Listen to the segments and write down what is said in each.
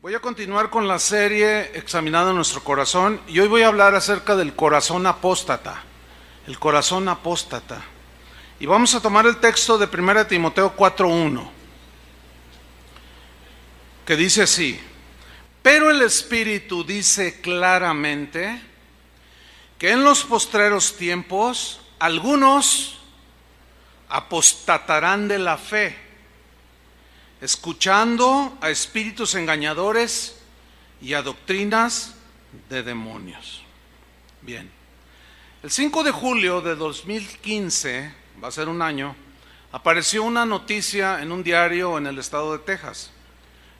Voy a continuar con la serie Examinando nuestro corazón y hoy voy a hablar acerca del corazón apóstata, el corazón apóstata. Y vamos a tomar el texto de 1 Timoteo 4:1, que dice así: pero el Espíritu dice claramente que en los postreros tiempos algunos apostatarán de la fe, escuchando a espíritus engañadores y a doctrinas de demonios. Bien, el 5 de julio de 2015, va a ser un año, apareció una noticia en un diario en el estado de Texas.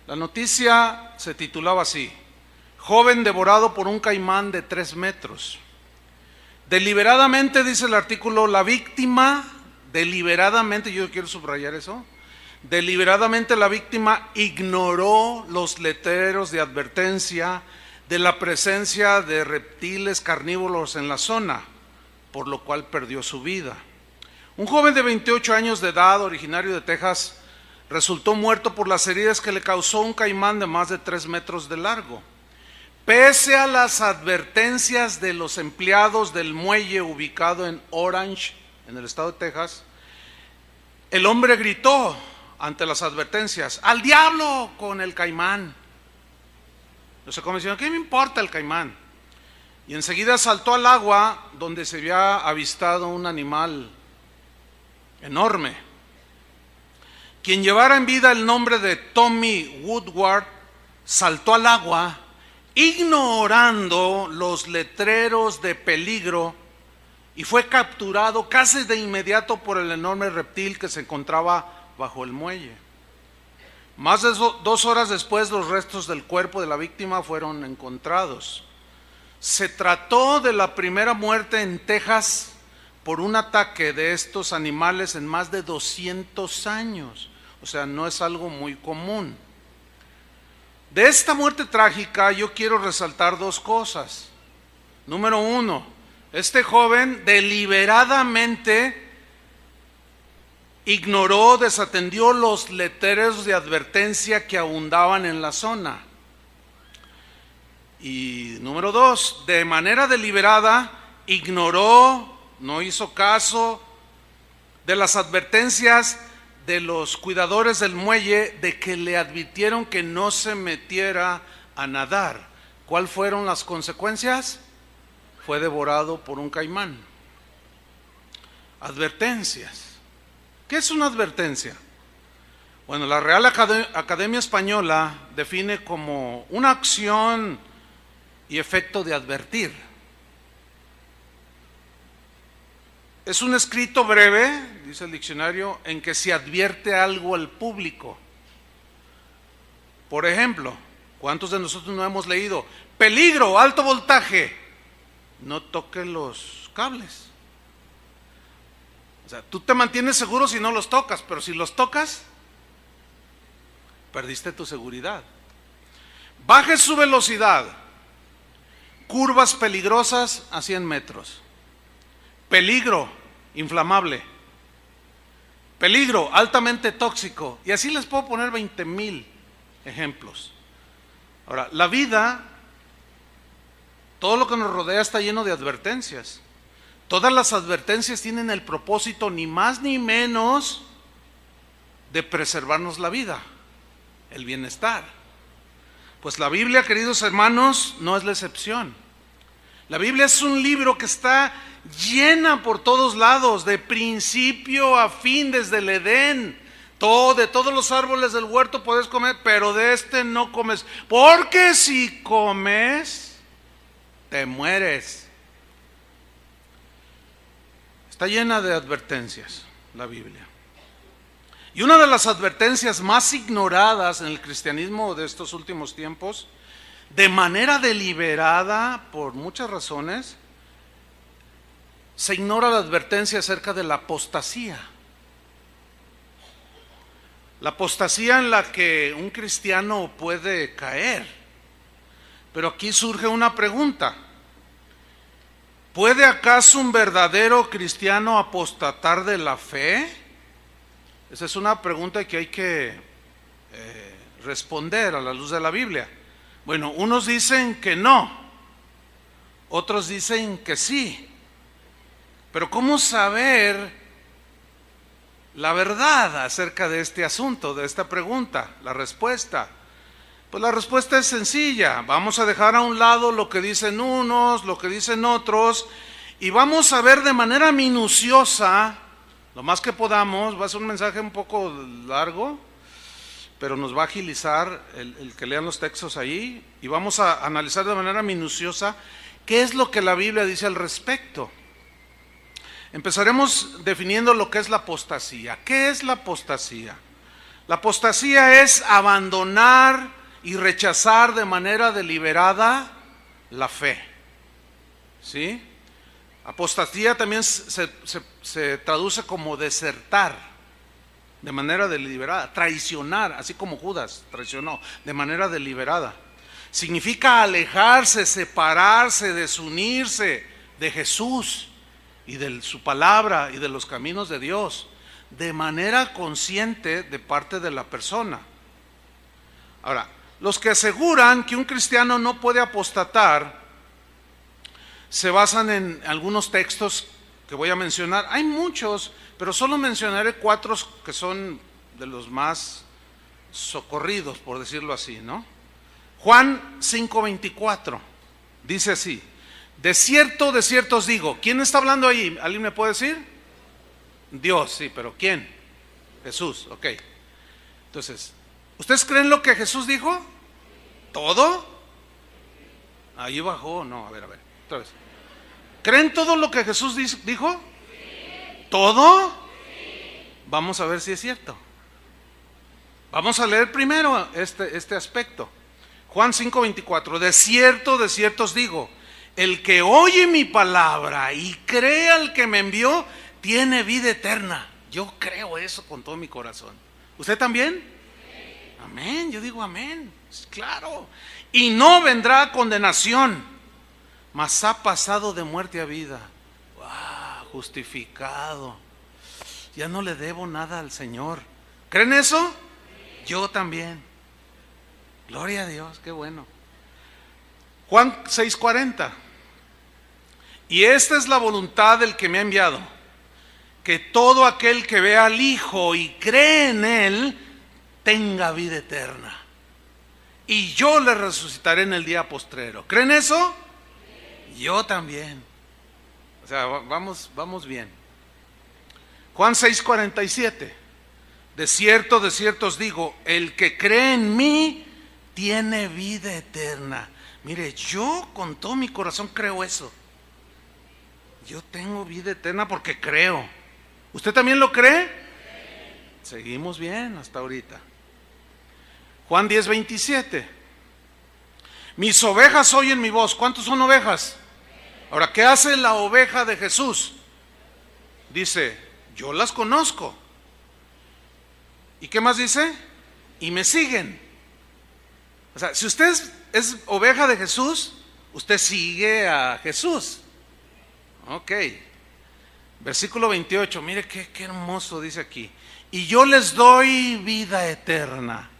La noticia se titulaba así: joven devorado por un caimán de 3 metros. Deliberadamente, dice el artículo, la víctima, deliberadamente, yo quiero subrayar eso, deliberadamente la víctima ignoró los letreros de advertencia de la presencia de reptiles carnívoros en la zona, por lo cual perdió su vida. Un joven de 28 años de edad, originario de Texas, resultó muerto por las heridas que le causó un caimán de más de 3 metros de largo. Pese a las advertencias de los empleados del muelle ubicado en Orange, en el estado de Texas, el hombre gritó ante las advertencias: ¡al diablo con el caimán! No sé cómo diciendo: ¿qué me importa el caimán? Y enseguida saltó al agua donde se había avistado un animal enorme. Quien llevara en vida el nombre de Tommy Woodward saltó al agua ignorando los letreros de peligro y fue capturado casi de inmediato por el enorme reptil que se encontraba bajo el muelle. Más de 2 horas después, los restos del cuerpo de la víctima fueron encontrados. Se trató de la primera muerte en Texas por un ataque de estos animales en más de 200 años. O sea, no es algo muy común. De esta muerte trágica yo quiero resaltar 2 cosas. Número 1, este joven deliberadamente ignoró, desatendió los letreros de advertencia que abundaban en la zona. Y número 2, de manera deliberada ignoró, no hizo caso de las advertencias de los cuidadores del muelle de que le advirtieron que no se metiera a nadar. ¿Cuáles fueron las consecuencias? Fue devorado por un caimán. Advertencias. ¿Qué es una advertencia? Bueno, la Real Academia Española define como una acción y efecto de advertir. Es un escrito breve, dice el diccionario, en que se advierte algo al público. Por ejemplo, ¿cuántos de nosotros no hemos leído: peligro, alto voltaje, no toques los cables? O sea, tú te mantienes seguro si no los tocas, pero si los tocas, perdiste tu seguridad. Baje su velocidad, curvas peligrosas a 100 metros. Peligro, inflamable. Peligro, altamente tóxico. Y así les puedo poner 20,000 ejemplos. Ahora, la vida, todo lo que nos rodea está lleno de advertencias. Todas las advertencias tienen el propósito, ni más ni menos, de preservarnos la vida, el bienestar. Pues la Biblia, queridos hermanos, no es la excepción. La Biblia es un libro que está llena por todos lados, de principio a fin, desde el Edén. De todos los árboles del huerto puedes comer, pero de este no comes, porque si comes, te mueres. Está llena de advertencias la Biblia. Y una de las advertencias más ignoradas en el cristianismo de estos últimos tiempos, de manera deliberada por muchas razones, se ignora la advertencia acerca de la apostasía. La apostasía en la que un cristiano puede caer. Pero aquí surge una pregunta: ¿puede acaso un verdadero cristiano apostatar de la fe? Esa es una pregunta que hay que responder a la luz de la Biblia? Bueno, unos dicen que no, otros dicen que sí. Pero ¿cómo saber la verdad acerca de este asunto, de esta pregunta? La respuesta. Pues la respuesta es sencilla. Vamos a dejar a un lado lo que dicen unos, lo que dicen otros, y vamos a ver de manera minuciosa, lo más que podamos. Va a ser un mensaje un poco largo, pero nos va a agilizar el que lean los textos ahí, y vamos a analizar de manera minuciosa qué es lo que la Biblia dice al respecto. Empezaremos definiendo lo que es la apostasía. ¿Qué es la apostasía? La apostasía es abandonar y rechazar de manera deliberada la fe. ¿Sí? Apostasía también se traduce como desertar de manera deliberada, traicionar, así como Judas traicionó de manera deliberada. Significa alejarse, separarse, desunirse de Jesús y de su palabra y de los caminos de Dios, de manera consciente de parte de la persona. Ahora, los que aseguran que un cristiano no puede apostatar se basan en algunos textos que voy a mencionar. Hay muchos, pero solo mencionaré 4 que son de los más socorridos, por decirlo así, ¿no? Juan 5:24 dice así: de cierto os digo. ¿Quién está hablando ahí? ¿Alguien me puede decir? Dios, sí, pero ¿quién? Jesús, ok. Entonces, ¿ustedes creen lo que Jesús dijo? ¿Todo? Ahí bajó, no, a ver, otra vez. ¿Creen todo lo que Jesús dijo? ¿Todo? Vamos a ver si es cierto. Vamos a leer primero este aspecto. Juan 5:24, de cierto os digo, el que oye mi palabra y cree al que me envió, tiene vida eterna. Yo creo eso con todo mi corazón. ¿Usted también? Amén, yo digo amén, claro. Y no vendrá a condenación, mas ha pasado de muerte a vida. ¡Wow! Justificado. Ya no le debo nada al Señor. ¿Creen eso? Yo también. Gloria a Dios, qué bueno. Juan 6:40. Y esta es la voluntad del que me ha enviado, que todo aquel que vea al Hijo y cree en Él, tenga vida eterna. Y yo le resucitaré en el día postrero. ¿Creen eso? Yo también. O sea, vamos bien. Juan 6:47. De cierto os digo, el que cree en mí tiene vida eterna. Mire, yo con todo mi corazón creo eso. Yo tengo vida eterna porque creo. ¿Usted también lo cree? Seguimos bien hasta ahorita. Juan 10:27. Mis ovejas oyen mi voz. ¿Cuántos son ovejas? Ahora, ¿qué hace la oveja de Jesús? Dice, yo las conozco. ¿Y qué más dice? Y me siguen. O sea, si usted es oveja de Jesús, usted sigue a Jesús. Ok. Versículo 28, mire qué hermoso dice aquí. Y yo les doy vida eterna.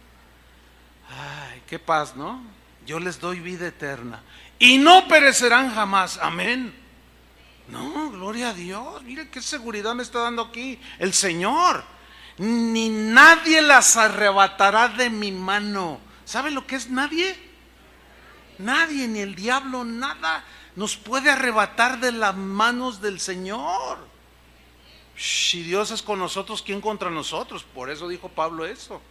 Ay, qué paz, ¿no? Yo les doy vida eterna. Y no perecerán jamás. Amén. No, gloria a Dios. Mire qué seguridad me está dando aquí el Señor. Ni nadie las arrebatará de mi mano. ¿Sabe lo que es nadie? Nadie, ni el diablo, nada nos puede arrebatar de las manos del Señor. Si Dios es con nosotros, ¿quién contra nosotros? Por eso dijo Pablo eso.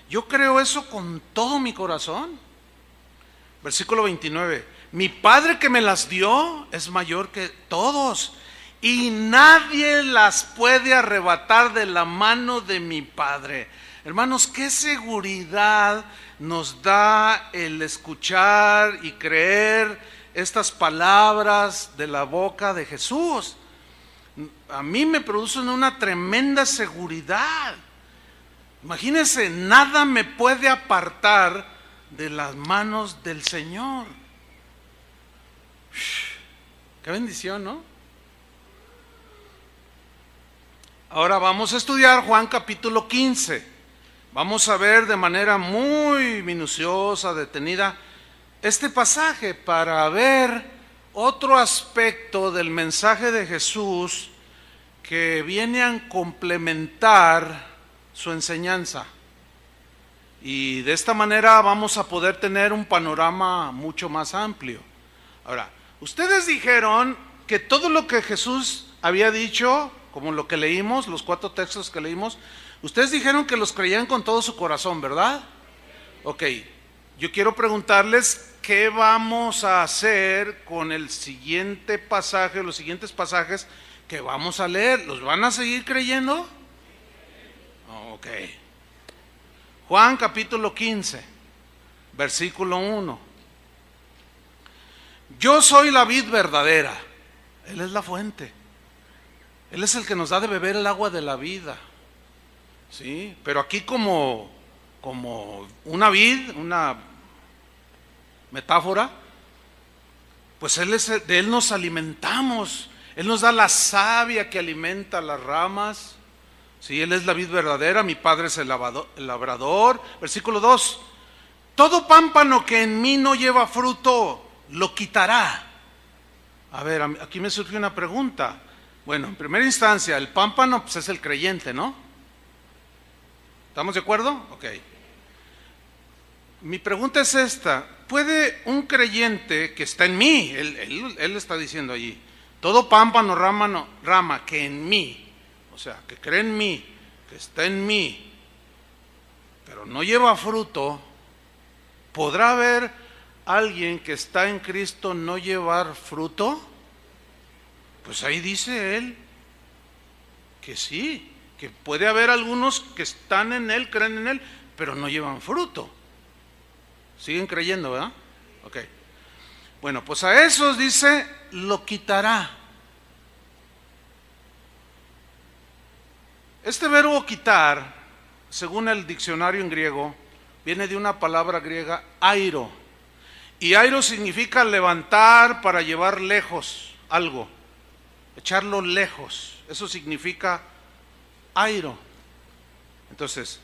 Yo creo eso con todo mi corazón. Versículo 29. Mi Padre que me las dio es mayor que todos, y nadie las puede arrebatar de la mano de mi Padre. Hermanos, qué seguridad nos da el escuchar y creer estas palabras de la boca de Jesús. A mí me producen una tremenda seguridad. Imagínense, nada me puede apartar de las manos del Señor. Qué bendición, ¿no? Ahora vamos a estudiar Juan capítulo 15. Vamos a ver de manera muy minuciosa, detenida, este pasaje para ver otro aspecto del mensaje de Jesús que viene a complementar su enseñanza. Y de esta manera vamos a poder tener un panorama mucho más amplio. Ahora, ustedes dijeron que todo lo que Jesús había dicho, como lo que leímos, los 4 textos que leímos, ustedes dijeron que los creían con todo su corazón, ¿verdad? Ok, yo quiero preguntarles qué vamos a hacer con el siguiente pasaje, los siguientes pasajes que vamos a leer. ¿Los van a seguir creyendo? Ok. Juan capítulo 15, versículo 1. Yo soy la vid verdadera. Él es la fuente. Él es el que nos da de beber el agua de la vida. ¿Sí? Pero aquí como una vid, una metáfora, pues de Él nos alimentamos. Él nos da la savia que alimenta las ramas. Sí, Él es la vid verdadera, mi Padre es el labrador. Versículo 2. Todo pámpano que en mí no lleva fruto, lo quitará. A ver, aquí me surge una pregunta. Bueno, en primera instancia, el pámpano pues es el creyente, ¿no? ¿Estamos de acuerdo? Ok. Mi pregunta es esta. ¿Puede un creyente que está en mí, él está diciendo allí, todo pámpano, rama que en mí, o sea, que cree en mí, que está en mí, pero no lleva fruto, ¿podrá haber alguien que está en Cristo no llevar fruto? Pues ahí dice él que sí, que puede haber algunos que están en Él, creen en Él, pero no llevan fruto. Siguen creyendo, ¿verdad? Ok. Bueno, pues a esos dice, lo quitará. Este verbo quitar, según el diccionario en griego, viene de una palabra griega, airo. Y airo significa levantar para llevar lejos algo, echarlo lejos. Eso significa airo. Entonces,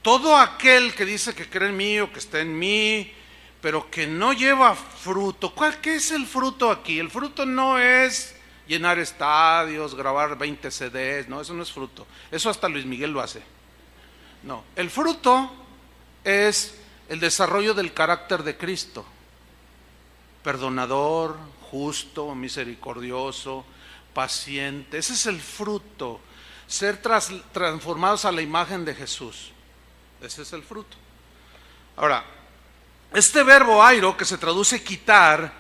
todo aquel que dice que cree en mí o que está en mí, pero que no lleva fruto. ¿Qué es el fruto aquí? El fruto no es llenar estadios, grabar 20 CDs, no, eso no es fruto. Eso hasta Luis Miguel lo hace. No, el fruto es el desarrollo del carácter de Cristo. Perdonador, justo, misericordioso, paciente. Ese es el fruto. Ser transformados a la imagen de Jesús. Ese es el fruto. Ahora, este verbo airo, que se traduce quitar,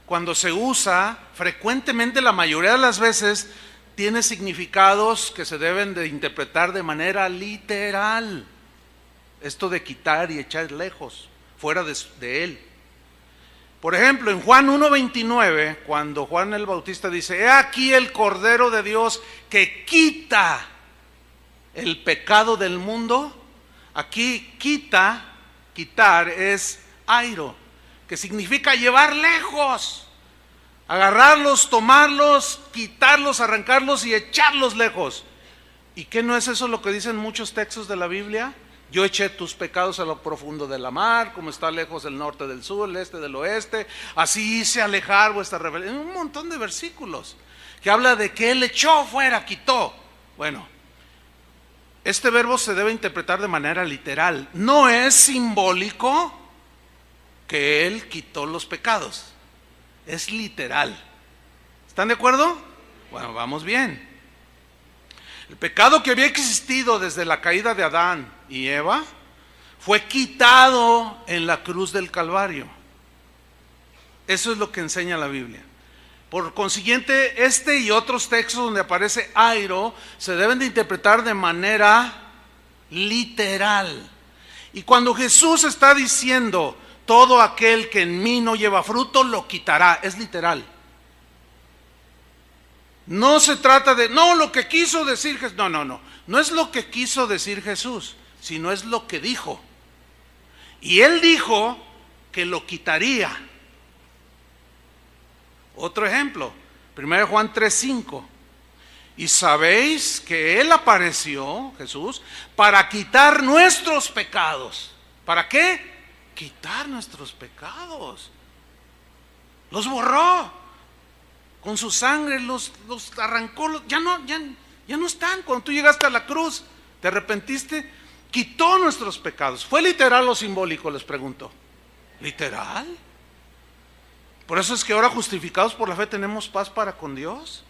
cuando se usa frecuentemente, la mayoría de las veces, tiene significados que se deben de interpretar de manera literal. Esto de quitar y echar lejos, fuera de Él. Por ejemplo, en Juan 1:29, cuando Juan el Bautista dice, he aquí el Cordero de Dios que quita el pecado del mundo. Aquí quitar es airo, que significa llevar lejos, agarrarlos, tomarlos, quitarlos, arrancarlos y echarlos lejos. ¿Y qué no es eso lo que dicen muchos textos de la Biblia? Yo eché tus pecados a lo profundo de la mar, como está lejos el norte del sur, el este del oeste, así hice alejar vuestra rebelión. Un montón de versículos que habla de que Él echó fuera, quitó. Bueno, este verbo se debe interpretar de manera literal. No es simbólico que Él quitó los pecados, es literal. ¿Están de acuerdo? Bueno, vamos bien. El pecado que había existido desde la caída de Adán y Eva fue quitado en la cruz del Calvario. Eso es lo que enseña la Biblia. Por consiguiente, este y otros textos donde aparece airo se deben de interpretar de manera literal. Y cuando Jesús está diciendo, todo aquel que en mí no lleva fruto, lo quitará, es literal. No se trata de, no, lo que quiso decir Jesús, no es lo que quiso decir Jesús, sino es lo que dijo. Y Él dijo que lo quitaría. Otro ejemplo, 1 Juan 3:5. Y sabéis que Él apareció, Jesús, para quitar nuestros pecados. ¿Para qué? Quitar nuestros pecados. Los borró. Con su sangre los arrancó. Ya no están. Cuando tú llegaste a la cruz, te arrepentiste, quitó nuestros pecados. ¿Fue literal o simbólico? Les pregunto. ¿Literal? Por eso es que ahora, justificados por la fe, tenemos paz para con Dios.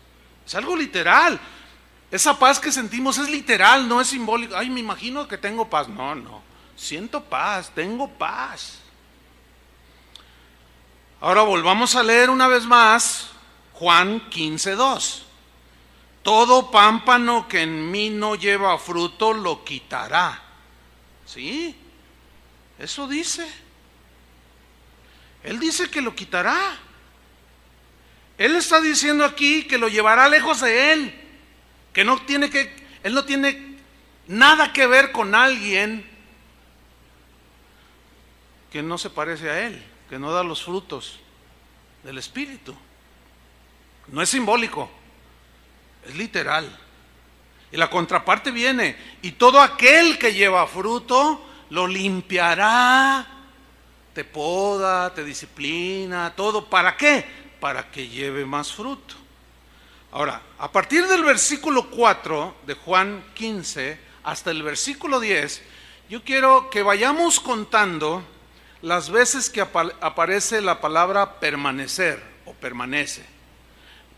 Es algo literal. Esa paz que sentimos es literal, no es simbólico. Ay, me imagino que tengo paz. No. Siento paz, tengo paz. Ahora volvamos a leer una vez más Juan 15:2. Todo pámpano que en mí no lleva fruto lo quitará. ¿Sí? Eso dice. Él dice que lo quitará. Él está diciendo aquí que lo llevará lejos de Él. Que Él no tiene nada que ver con alguien que no se parece a Él, que no da los frutos del Espíritu. No es simbólico, es literal. Y la contraparte viene: y todo aquel que lleva fruto lo limpiará, te poda, te disciplina, todo. ¿Para qué? Para que lleve más fruto. Ahora, a partir del versículo 4 de Juan 15 hasta el versículo 10, yo quiero que vayamos contando las veces que aparece la palabra permanecer o permanece.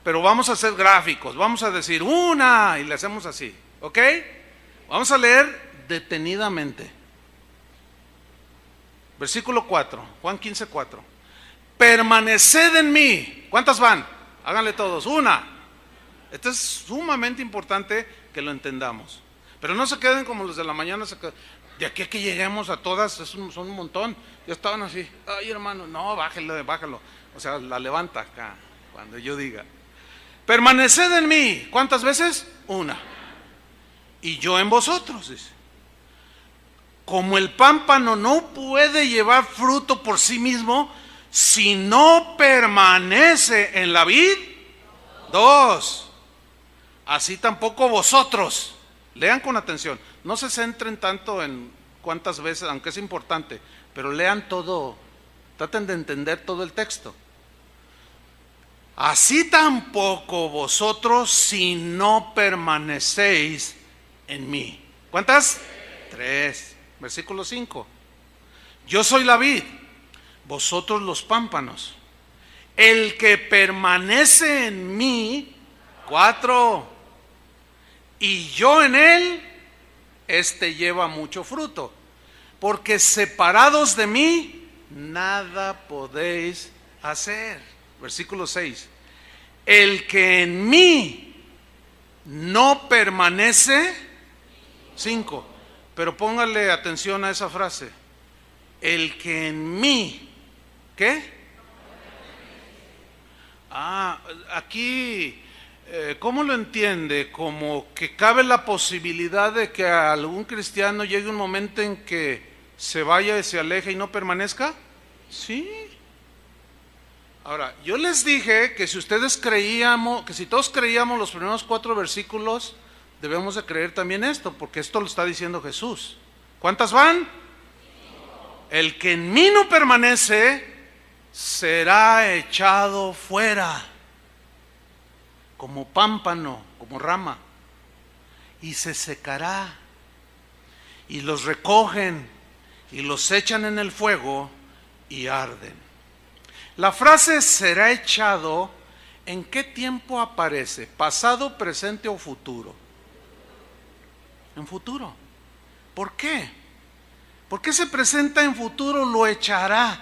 Pero vamos a hacer gráficos, vamos a decir una y le hacemos así, ¿ok? Vamos a leer detenidamente. Versículo 4, Juan 15:4. Permaneced en mí. ¿Cuántas van? Háganle todos. Una. Esto es sumamente importante que lo entendamos. Pero no se queden como los de la mañana. De aquí a que lleguemos a todas, son un montón. Ya estaban así. Ay, hermano, no, bájalo. O sea, la levanta acá, cuando yo diga. Permaneced en mí. ¿Cuántas veces? Una. Y yo en vosotros, dice. Como el pámpano no puede llevar fruto por sí mismo si no permanece en la vid. 2. Así tampoco vosotros. Lean con atención. No se centren tanto en cuántas veces, aunque es importante, pero lean todo. Traten de entender todo el texto. Así tampoco vosotros si no permanecéis en mí. ¿Cuántas? 3. Versículo 5. Yo soy la vid, vosotros los pámpanos. El que permanece en mí, 4, y yo en él, este lleva mucho fruto. Porque separados de mí, nada podéis hacer. Versículo 6. El que en mí no permanece, 5. Pero póngale atención a esa frase. El que en mí, ¿qué? Aquí, ¿cómo lo entiende? Como que cabe la posibilidad de que a algún cristiano llegue un momento en que se vaya y se aleje y no permanezca. Sí. Ahora, yo les dije que si ustedes creíamos, que si todos creíamos los primeros 4 versículos, debemos de creer también esto, porque esto lo está diciendo Jesús. ¿Cuántas van? El que en mí no permanece será echado fuera, como pámpano, como rama, y se secará, y los recogen, y los echan en el fuego, y arden. La frase será echado, ¿en qué tiempo aparece? ¿Pasado, presente o futuro? En futuro. ¿Por qué? ¿Por qué se presenta en futuro lo echará?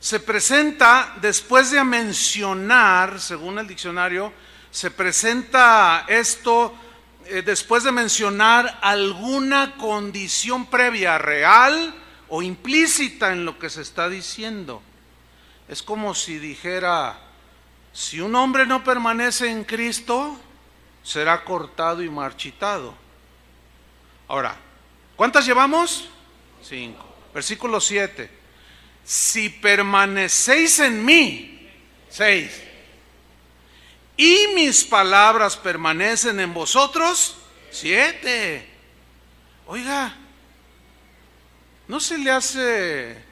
Se presenta después de mencionar, según el diccionario, se presenta esto después de mencionar alguna condición previa, real o implícita en lo que se está diciendo. Es como si dijera, si un hombre no permanece en Cristo, será cortado y marchitado. Ahora, ¿cuántas llevamos? 5. Versículo 7. Si permanecéis en mí, 6. y mis palabras permanecen en vosotros. 7. Oiga, ¿no se le hace,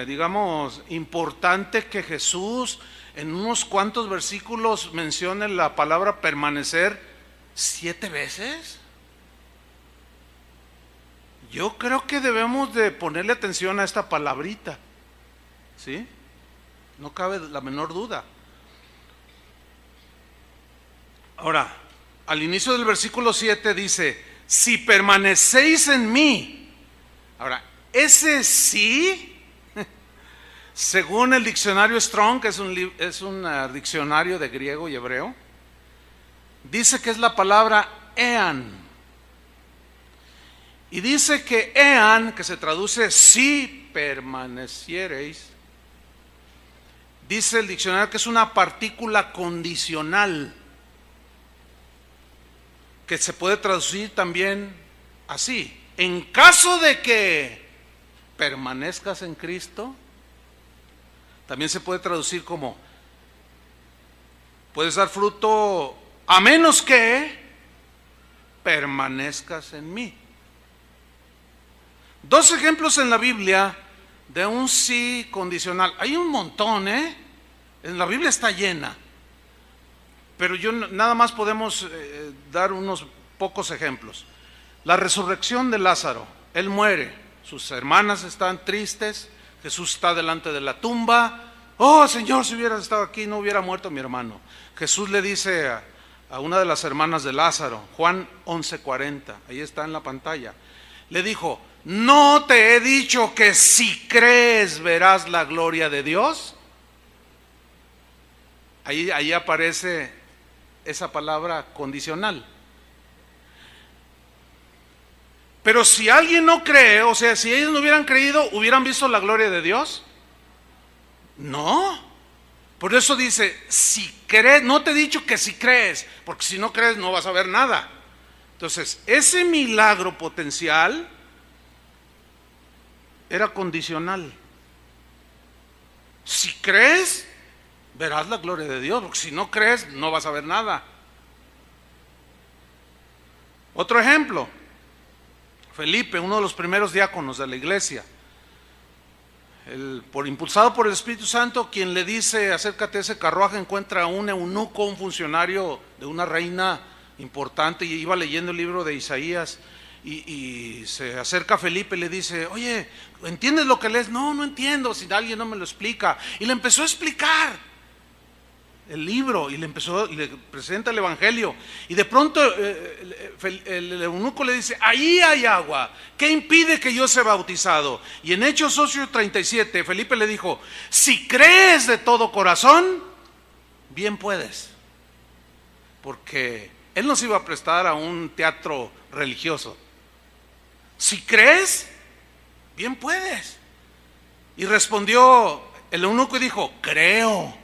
digamos, importante que Jesús en unos cuantos versículos mencione la palabra permanecer 7 veces? Yo creo que debemos de ponerle atención a esta palabrita, ¿sí? No cabe la menor duda. Ahora, al inicio del versículo 7 dice, si permanecéis en mí. Ahora, ese sí, según el diccionario Strong, que es un diccionario de griego y hebreo, dice que es la palabra ean. Y dice que ean, que se traduce si permaneciereis, dice el diccionario que es una partícula condicional, que se puede traducir también así: en caso de que permanezcas en Cristo. También se puede traducir como: puedes dar fruto a menos que permanezcas en mí. 2 ejemplos en la Biblia de un sí condicional. Hay un montón, en la Biblia está llena, pero yo nada más podemos dar unos pocos ejemplos. La resurrección de Lázaro. Él muere, sus hermanas están tristes, Jesús está delante de la tumba. Oh Señor, si hubieras estado aquí no hubiera muerto mi hermano. Jesús le dice a una de las hermanas de Lázaro, Juan 11:40, ahí está en la pantalla, le dijo: ¿no te he dicho que si crees verás la gloria de Dios? Ahí aparece esa palabra condicional. Pero si alguien no cree, o sea, si ellos no hubieran creído, ¿hubieran visto la gloria de Dios? No. Por eso dice, si crees, no te he dicho que si crees, porque si no crees no vas a ver nada. Entonces, ese milagro potencial era condicional. Si crees, verás la gloria de Dios, porque si no crees, no vas a ver nada. Otro ejemplo, Felipe, uno de los primeros diáconos de la iglesia, impulsado por el Espíritu Santo, quien le dice: acércate a ese carruaje, encuentra a un eunuco, un funcionario de una reina importante, y iba leyendo el libro de Isaías, y se acerca a Felipe y le dice: oye, ¿entiendes lo que lees? No, no entiendo, si alguien no me lo explica. Y le empezó a explicar el libro y le presenta el evangelio, y de pronto el eunuco le dice: ahí hay agua, ¿qué impide que yo sea bautizado? Y en Hechos 8:37 Felipe le dijo: si crees de todo corazón, bien puedes. Porque él no se iba a prestar a un teatro religioso. Si crees, bien puedes. Y respondió el eunuco y dijo: creo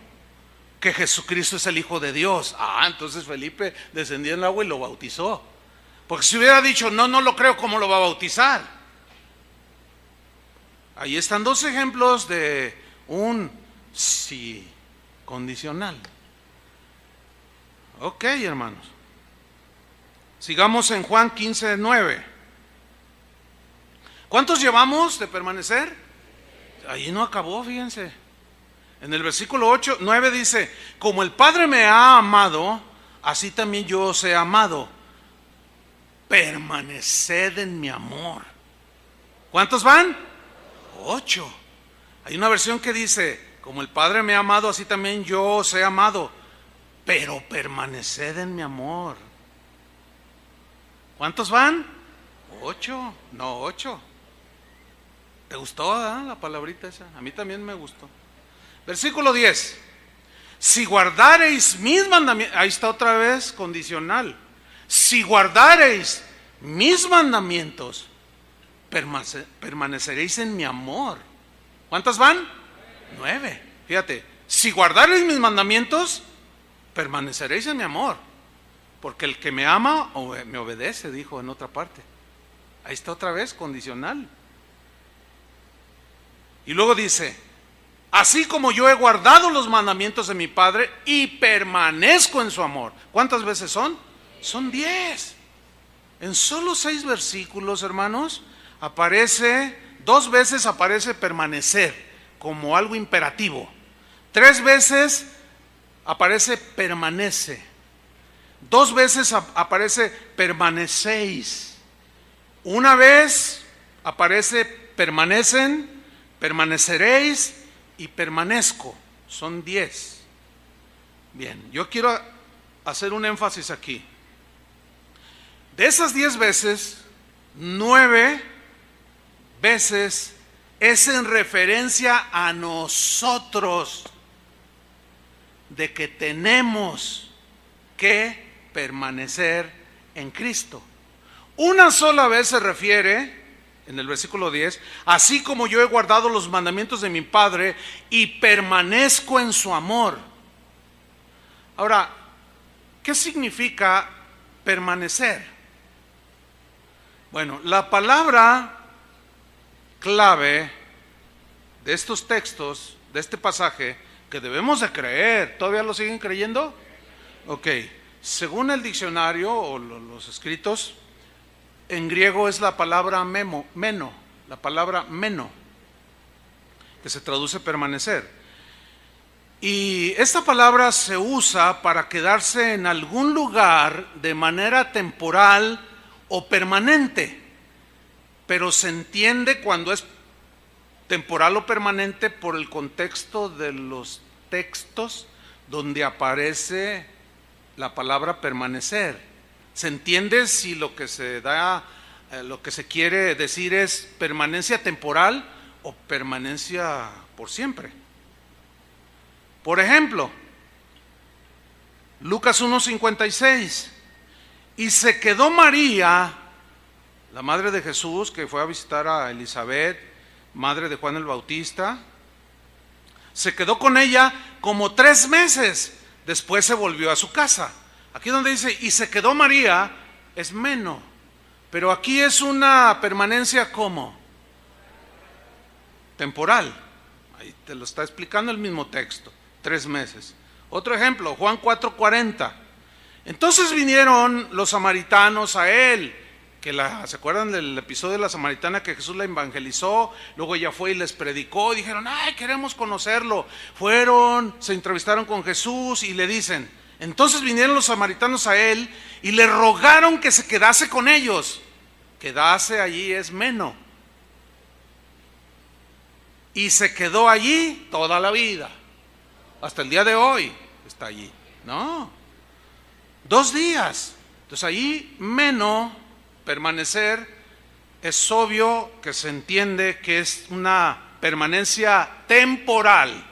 que Jesucristo es el Hijo de Dios. Entonces Felipe descendió en el agua y lo bautizó. Porque si hubiera dicho: no, no lo creo, ¿cómo lo va a bautizar? Ahí están 2 ejemplos de un sí condicional. Ok, hermanos. Sigamos en Juan 15:9. ¿Cuántos llevamos de permanecer? Ahí no acabó, fíjense. En el versículo 9 dice: como el Padre me ha amado, así también yo os he amado. Permaneced en mi amor. ¿Cuántos van? 8. Hay una versión que dice: como el Padre me ha amado, así también yo os he amado. Pero permaneced en mi amor. ¿Cuántos van? 8. No, 8. ¿Te gustó la palabrita esa? A mí también me gustó. Versículo 10. Si guardareis mis mandamientos, ahí está otra vez condicional. Si guardareis mis mandamientos, permaneceréis en mi amor. ¿Cuántas van? 9. Fíjate, si guardareis mis mandamientos, permaneceréis en mi amor. Porque el que me ama me obedece, dijo en otra parte. Ahí está otra vez condicional. Y luego dice: así como yo he guardado los mandamientos de mi Padre y permanezco en su amor. ¿Cuántas veces son? Son 10. En solo 6 versículos, hermanos, dos veces aparece permanecer como algo imperativo. 3 veces aparece permanece. 2 veces aparece permanecéis. Una vez aparece permanecen, permaneceréis y permanezco. Son 10. Bien, yo quiero hacer un énfasis aquí. De esas 10 veces, 9 veces es en referencia a nosotros, de que tenemos que permanecer en Cristo. Una sola vez se refiere, en el versículo 10, así como yo he guardado los mandamientos de mi Padre y permanezco en su amor. Ahora, ¿qué significa permanecer? Bueno, la palabra clave de estos textos, de este pasaje, que debemos de creer, ¿todavía lo siguen creyendo? Ok, según el diccionario o los escritos, en griego es la palabra meno, la palabra meno, que se traduce permanecer. Y esta palabra se usa para quedarse en algún lugar de manera temporal o permanente, pero se entiende cuando es temporal o permanente por el contexto de los textos donde aparece la palabra permanecer. Se entiende si lo que se quiere decir es permanencia temporal o permanencia por siempre. Por ejemplo, Lucas 1:56, y se quedó María, la madre de Jesús, que fue a visitar a Elizabeth, madre de Juan el Bautista, se quedó con ella como 3 meses, después se volvió a su casa. Aquí donde dice, y se quedó María, es meno, pero aquí es una permanencia como temporal. Ahí te lo está explicando el mismo texto, 3 meses. Otro ejemplo, Juan 4:40. Entonces vinieron los samaritanos a él, ¿se acuerdan del episodio de la samaritana que Jesús la evangelizó? Luego ella fue y les predicó y dijeron, ay, queremos conocerlo. Fueron, se entrevistaron con Jesús y le dicen, entonces vinieron los samaritanos a él y le rogaron que se quedase con ellos. Quedarse allí es meno. Y se quedó allí toda la vida. Hasta el día de hoy está allí. No, 2 días. Entonces allí meno, permanecer, es obvio que se entiende que es una permanencia temporal.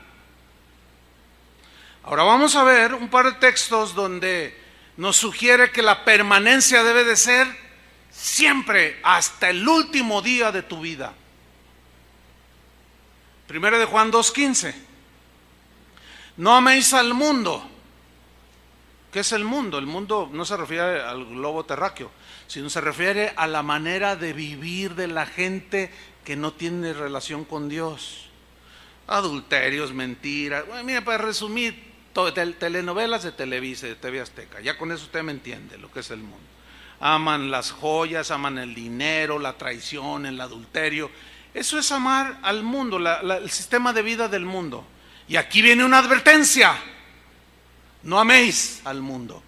Ahora vamos a ver un par de textos donde nos sugiere que la permanencia debe de ser siempre, hasta el último día de tu vida. Primero de Juan 2:15. No améis al mundo. ¿Qué es el mundo? El mundo no se refiere al globo terráqueo, sino se refiere a la manera de vivir de la gente que no tiene relación con Dios. Adulterios, mentiras. Bueno, mira, para resumir, telenovelas de Televisa, de TV Azteca. Ya con eso usted me entiende lo que es el mundo. Aman las joyas, aman el dinero, la traición, el adulterio. Eso es amar al mundo, el sistema de vida del mundo. Y aquí viene una advertencia. No améis al mundo.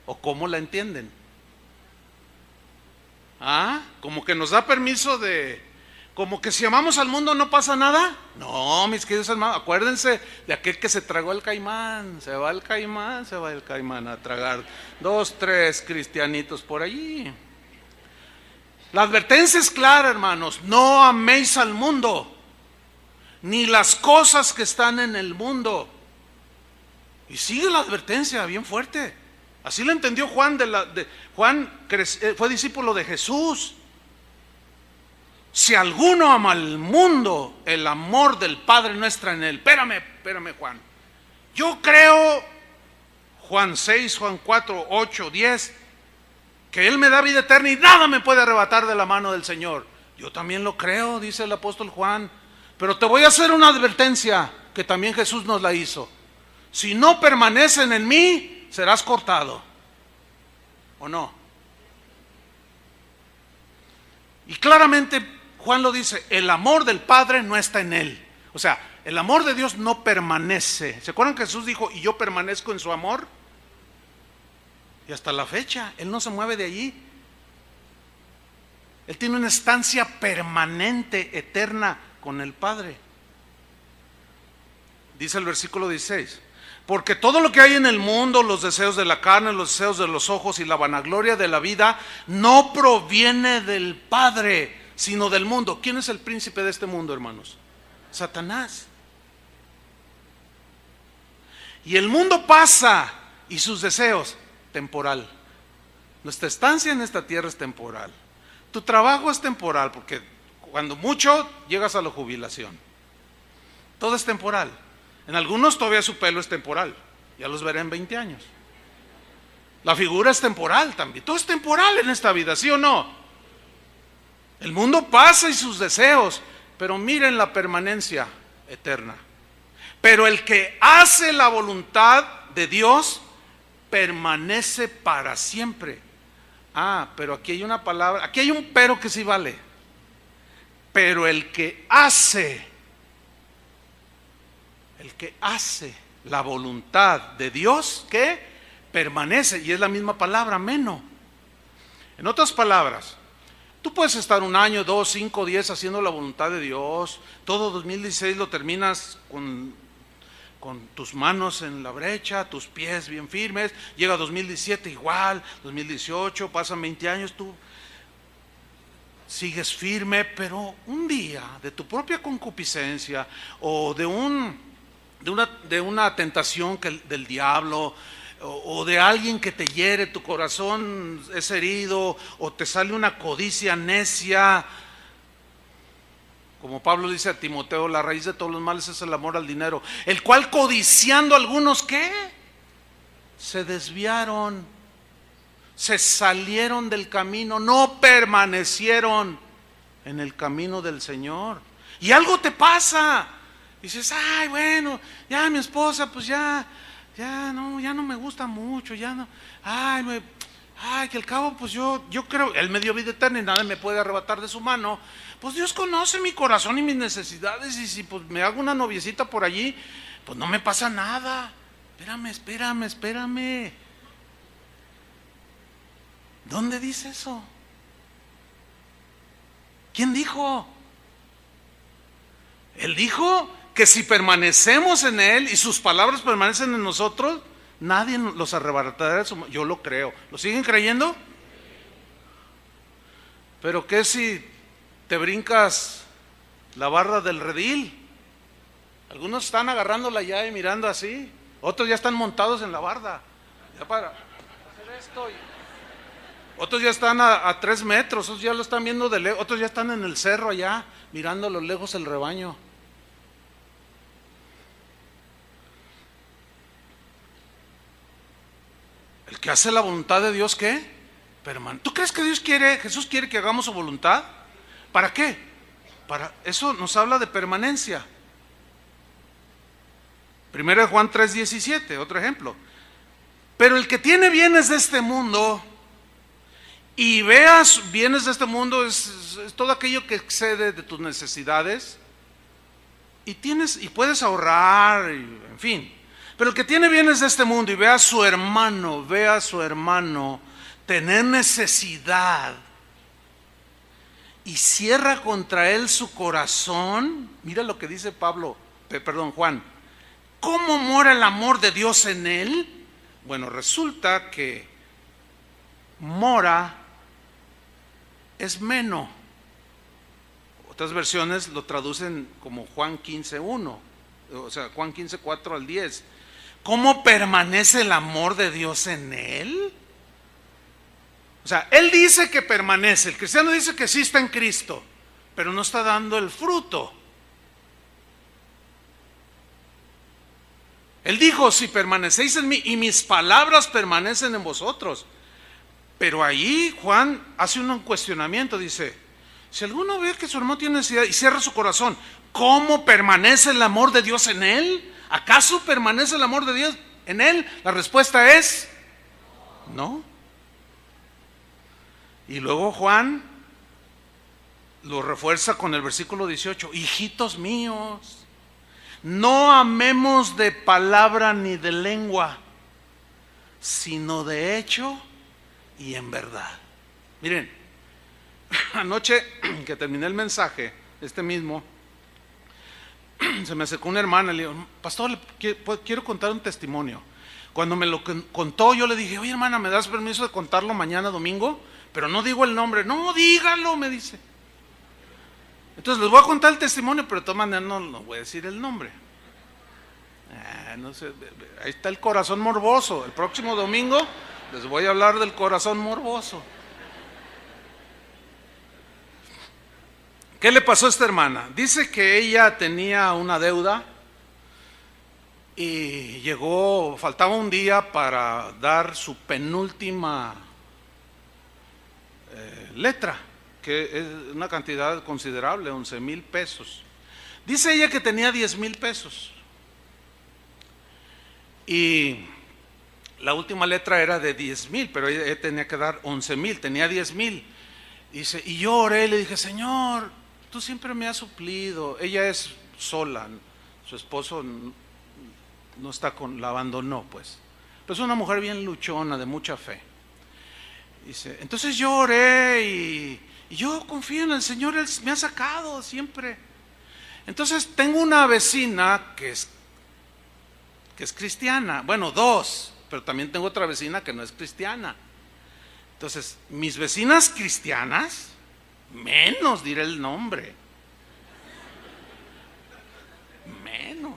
¿O cómo la entienden? Como que nos da permiso como que si amamos al mundo no pasa nada. No, mis queridos hermanos, acuérdense de aquel que se tragó el caimán. Se va el caimán a tragar 2, 3 cristianitos por allí. La advertencia es clara, hermanos. No améis al mundo, ni las cosas que están en el mundo. Y sigue la advertencia bien fuerte. Así lo entendió Juan. Juan fue discípulo de Jesús. Si alguno ama al mundo, el amor del Padre no está en él. Espérame, Juan. Yo creo, Juan 6, Juan 4, 8, 10, que Él me da vida eterna y nada me puede arrebatar de la mano del Señor. Yo también lo creo, dice el apóstol Juan. Pero te voy a hacer una advertencia. que también Jesús nos la hizo. Si no permanecen en mí, serás cortado. ¿O no? Y claramente Juan lo dice, el amor del Padre no está en él. O sea, el amor de Dios no permanece. ¿Se acuerdan que Jesús dijo, y yo permanezco en su amor? Y hasta la fecha, Él no se mueve de allí. Él tiene una estancia permanente, eterna con el Padre. Dice el versículo 16, porque todo lo que hay en el mundo, los deseos de la carne, los deseos de los ojos y la vanagloria de la vida, no proviene del Padre, sino del mundo. ¿Quién es el príncipe de este mundo, hermanos? Satanás. Y el mundo pasa y sus deseos, temporal. Nuestra estancia en esta tierra es temporal. Tu trabajo es temporal, porque cuando mucho llegas a la jubilación. Todo es temporal. En algunos todavía su pelo es temporal. Ya los veré en 20 años. La figura es temporal también. Todo es temporal en esta vida, ¿sí o no? El mundo pasa y sus deseos, pero miren la permanencia eterna. Pero el que hace la voluntad de Dios permanece para siempre. Ah, pero aquí hay una palabra, aquí hay un pero que sí vale. Pero el que hace la voluntad de Dios, ¿qué? Permanece, y es la misma palabra, meno. En otras palabras, tú puedes estar 1 año, 2, 5, 10 haciendo la voluntad de Dios. Todo 2016 lo terminas con tus manos en la brecha, tus pies bien firmes. Llega 2017 igual, 2018, pasan 20 años, tú sigues firme, pero un día de tu propia concupiscencia o de una tentación del diablo, o de alguien que te hiere, tu corazón es herido, o te sale una codicia necia, como Pablo dice a Timoteo, la raíz de todos los males es el amor al dinero, el cual codiciando algunos, ¿qué? Se desviaron, se salieron del camino, no permanecieron en el camino del Señor. Y algo te pasa, dices, ay, bueno, ya mi esposa, pues ya no me gusta mucho, ya no, que al cabo, pues yo creo, Él me dio vida eterna y nada me puede arrebatar de su mano. Pues Dios conoce mi corazón y mis necesidades, y si pues me hago una noviecita por allí, pues no me pasa nada. Espérame. ¿Dónde dice eso? ¿Quién dijo? Él dijo que si permanecemos en Él y sus palabras permanecen en nosotros, nadie los arrebatará de su mano. Yo lo creo. ¿Lo siguen creyendo? Pero ¿qué si te brincas la barra del redil? Algunos están agarrándola ya y mirando así, otros ya están montados en la barda ya para hacer esto, otros ya están a 3 metros, otros ya lo están viendo de lejos, otros ya están en el cerro allá mirando a lo lejos el rebaño. El que hace la voluntad de Dios, ¿qué? ¿Tú crees que Jesús quiere que hagamos su voluntad? ¿Para qué? Para eso nos habla de permanencia. 1 Juan 3:17, otro ejemplo. Pero el que tiene bienes de este mundo, y veas bienes de este mundo, es todo aquello que excede de tus necesidades, y puedes ahorrar, en fin. Pero el que tiene bienes de este mundo y ve a su hermano tener necesidad y cierra contra él su corazón, mira lo que dice Juan, ¿cómo mora el amor de Dios en él? Bueno, resulta que mora es meno. Otras versiones lo traducen como Juan 15:1, o sea, Juan 15:4 al 10. ¿Cómo permanece el amor de Dios en él? O sea, él dice que permanece, el cristiano dice que sí está en Cristo, pero no está dando el fruto. Él dijo, si permanecéis en mí y mis palabras permanecen en vosotros. Pero ahí Juan hace un cuestionamiento, dice, Si alguno ve que su hermano tiene necesidad y cierra su corazón, ¿cómo permanece el amor de Dios en él? ¿Acaso permanece el amor de Dios en él? La respuesta es no. Y luego Juan lo refuerza con el versículo 18: hijitos míos, no amemos de palabra ni de lengua, sino de hecho y en verdad. Miren, anoche que terminé el mensaje, mismo, se me acercó una hermana y le digo: pastor, quiero contar un testimonio. Cuando me lo contó, yo le dije: oye, hermana, ¿me das permiso de contarlo mañana domingo? Pero no digo el nombre. No, dígalo, me dice. Entonces les voy a contar el testimonio, pero de todas maneras no voy a decir el nombre. No sé, ahí está el corazón morboso. El próximo domingo les voy a hablar del corazón morboso. ¿Qué le pasó a esta hermana? Dice que ella tenía una deuda y faltaba un día para dar su penúltima letra, que es una cantidad considerable, 11,000 pesos. Dice ella que tenía 10,000 pesos y la última letra era de 10,000, pero ella tenía que dar 11,000, tenía 10,000. Dice, y yo oré y le dije: Señor, tú siempre me has suplido. Ella es sola, su esposo no está la abandonó, pues. Pero es una mujer bien luchona, de mucha fe. Dice, entonces yo oré y yo confío en el Señor, Él me ha sacado siempre. Entonces tengo una vecina que es cristiana, bueno, dos, pero también tengo otra vecina que no es cristiana. Entonces, mis vecinas cristianas, menos diré el nombre, menos,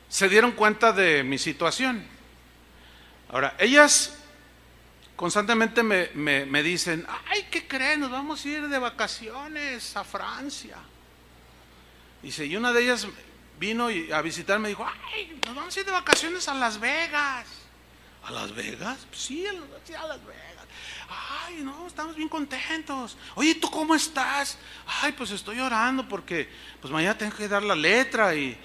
se dieron cuenta de mi situación. Ahora, ellas constantemente me dicen: ay, ¿qué creen? Nos vamos a ir de vacaciones a Francia. Dice, y una de ellas vino a visitarme y dijo: ay, nos vamos a ir de vacaciones a Las Vegas. ¿A Las Vegas? Sí, a Las Vegas. Ay, no, estamos bien contentos. Oye, ¿tú cómo estás? Ay, pues estoy orando porque pues mañana tengo que dar la letra y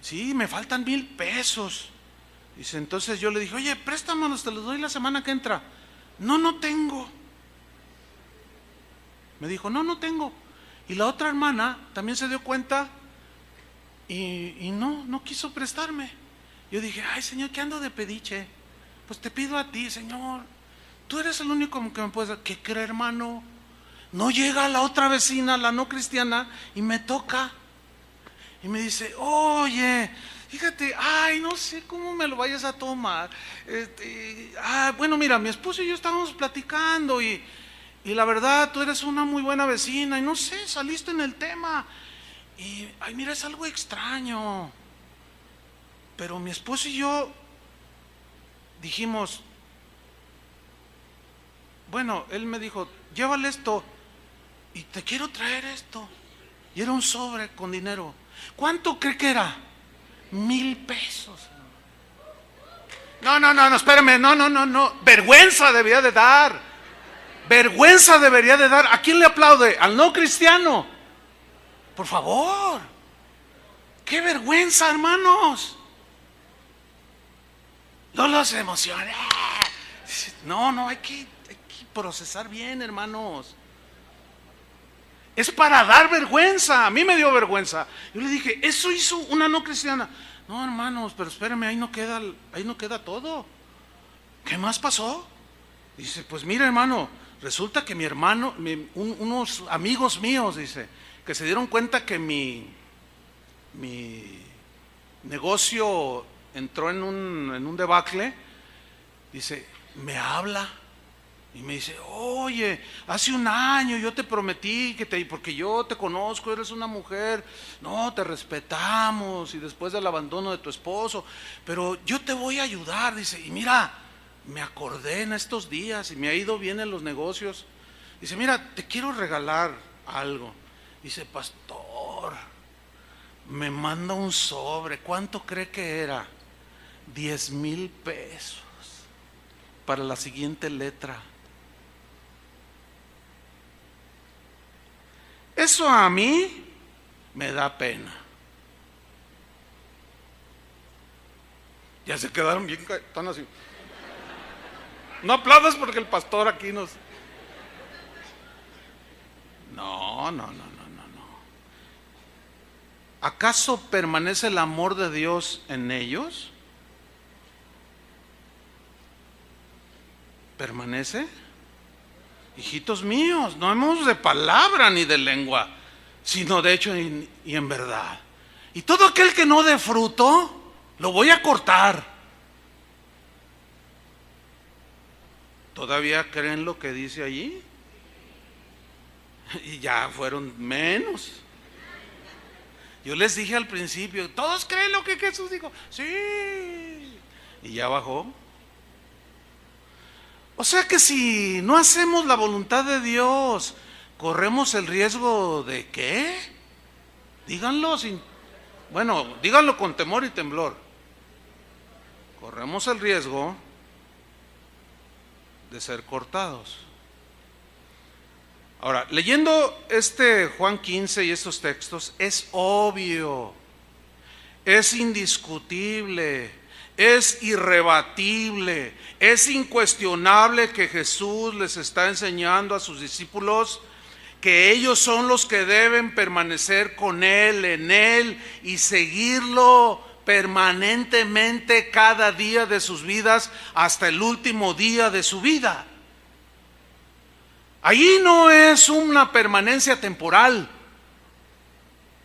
sí, me faltan 1,000 pesos. Dice, entonces yo le dije: oye, préstamelos, te los doy la semana que entra. No tengo. Me dijo, no tengo. Y la otra hermana también se dio cuenta y no quiso prestarme. Yo dije: ay, Señor, ¿qué ando de pediche? Pues te pido a ti, Señor, tú eres el único que me puedes dar. ¿Qué cree, hermano? No llega la otra vecina, la no cristiana, y me toca y me dice: oye, fíjate, ay, no sé cómo me lo vayas a tomar. Bueno, mira, mi esposo y yo estábamos platicando y la verdad, tú eres una muy buena vecina y no sé, saliste en el tema. Y, ay, mira, es algo extraño. Pero mi esposo y yo dijimos, bueno, él me dijo: llévale esto y te quiero traer esto. Y era un sobre con dinero. ¿Cuánto cree que era? 1,000 pesos. No, espérame, no. Vergüenza debería de dar. Vergüenza debería de dar. ¿A quién le aplaude? Al no cristiano. Por favor. ¡Qué vergüenza, hermanos! No los emociones. No, hay que procesar bien, hermanos. Es para dar vergüenza. A mí me dio vergüenza. Yo le dije: eso hizo una no cristiana. No, hermanos, pero espérame, ahí no queda todo. ¿Qué más pasó? Dice: pues mira, hermano, resulta que mi hermano, unos amigos míos, dice, que se dieron cuenta que mi negocio entró en un debacle. Dice, me habla y me dice: oye, hace un año yo te prometí porque yo te conozco, eres una mujer, no, te respetamos, y después del abandono de tu esposo, pero yo te voy a ayudar. Dice, y mira, me acordé en estos días y me ha ido bien en los negocios. Dice, mira, te quiero regalar algo. Dice, pastor, me manda un sobre. ¿Cuánto cree que era? 10,000 pesos. para la siguiente letra. Eso a mí me da pena. Ya se quedaron bien, están así. No aplaudas porque el pastor aquí nos... No. ¿Acaso permanece el amor de Dios en ellos? ¿Permanece? Hijitos míos, no hemos de palabra ni de lengua, sino de hecho y en verdad. Y todo aquel que no dé fruto, lo voy a cortar. ¿Todavía creen lo que dice allí? Y ya fueron menos. Yo les dije al principio, ¿todos creen lo que Jesús dijo? Sí. Y ya bajó. O sea que si no hacemos la voluntad de Dios, corremos el riesgo de ¿qué? Díganlo díganlo con temor y temblor. Corremos el riesgo de ser cortados. Ahora, leyendo Juan 15 y estos textos, es obvio, es indiscutible, es irrebatible, es incuestionable que Jesús les está enseñando a sus discípulos que ellos son los que deben permanecer con Él, en Él, y seguirlo permanentemente cada día de sus vidas hasta el último día de su vida. Allí no es una permanencia temporal.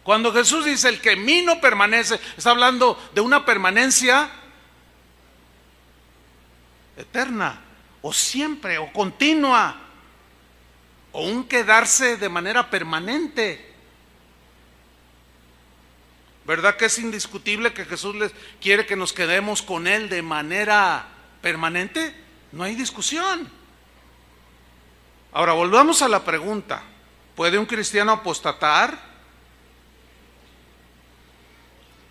Cuando Jesús dice el que en mí no permanece, está hablando de una permanencia eterna, o siempre, o continua, o un quedarse de manera permanente. ¿Verdad que es indiscutible que Jesús les quiere que nos quedemos con Él de manera permanente? No hay discusión. Ahora volvamos a la pregunta: ¿puede un cristiano apostatar?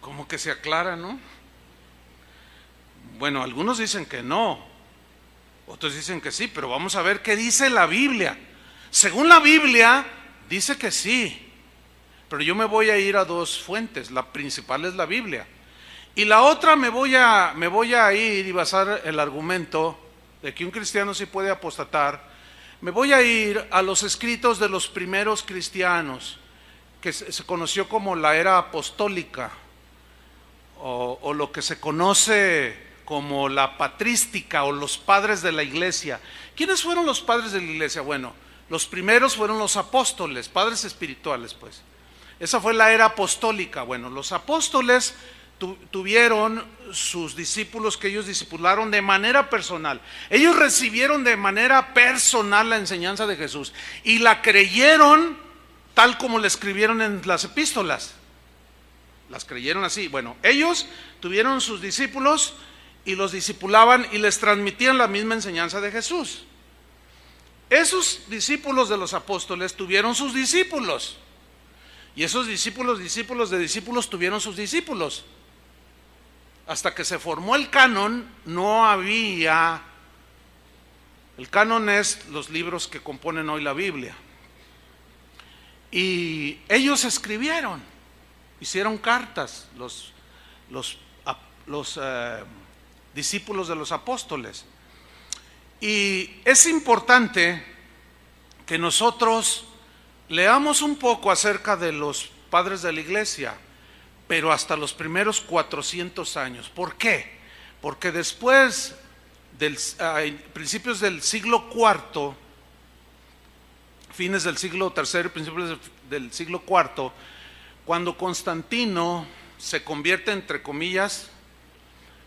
Como que se aclara, ¿no? Bueno, algunos dicen que no, otros dicen que sí, pero vamos a ver qué dice la Biblia. Según la Biblia, dice que sí, pero yo me voy a ir a dos fuentes. La principal es la Biblia, y la otra me voy a ir y basar el argumento de que un cristiano sí puede apostatar. Me voy a ir a los escritos de los primeros cristianos, que se conoció como la era apostólica, o lo que se conoce como la patrística, o los padres de la iglesia. ¿Quiénes fueron los padres de la iglesia? Bueno, los primeros fueron los apóstoles, padres espirituales, pues. Esa fue la era apostólica. Bueno, los apóstoles tuvieron sus discípulos que ellos discipularon de manera personal. Ellos recibieron de manera personal la enseñanza de Jesús y la creyeron tal como la escribieron en las epístolas. Las creyeron así. Bueno, ellos tuvieron sus discípulos y los discipulaban y les transmitían la misma enseñanza de Jesús. Esos discípulos de los apóstoles tuvieron sus discípulos, y esos discípulos de discípulos tuvieron sus discípulos. Hasta que se formó el canon, no había... El canon es los libros que componen hoy la Biblia. Y ellos escribieron, hicieron cartas, los discípulos de los apóstoles. Y es importante que nosotros leamos un poco acerca de los padres de la iglesia, pero hasta los primeros 400 años. ¿Por qué? Porque después, principios del siglo IV, fines del siglo III, principios del siglo IV, cuando Constantino se convierte, entre comillas,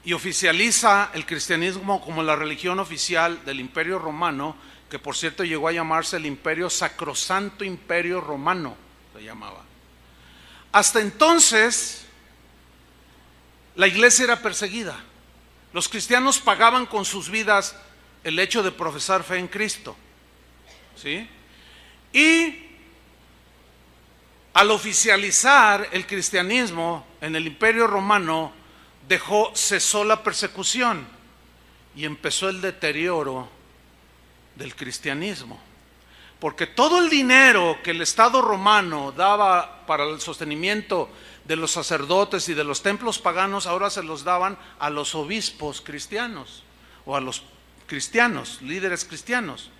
y oficializa el cristianismo como la religión oficial del Imperio Romano, que por cierto llegó a llamarse el Imperio Sacrosanto Imperio Romano, se llamaba. Hasta entonces, la iglesia era perseguida. Los cristianos pagaban con sus vidas el hecho de profesar fe en Cristo, ¿sí? Y al oficializar el cristianismo en el Imperio Romano, cesó la persecución. y empezó el deterioro del cristianismo. Porque todo el dinero que el Estado romano daba para el sostenimiento de los sacerdotes y de los templos paganos, ahora se los daban a los obispos cristianos o a los cristianos, líderes cristianos.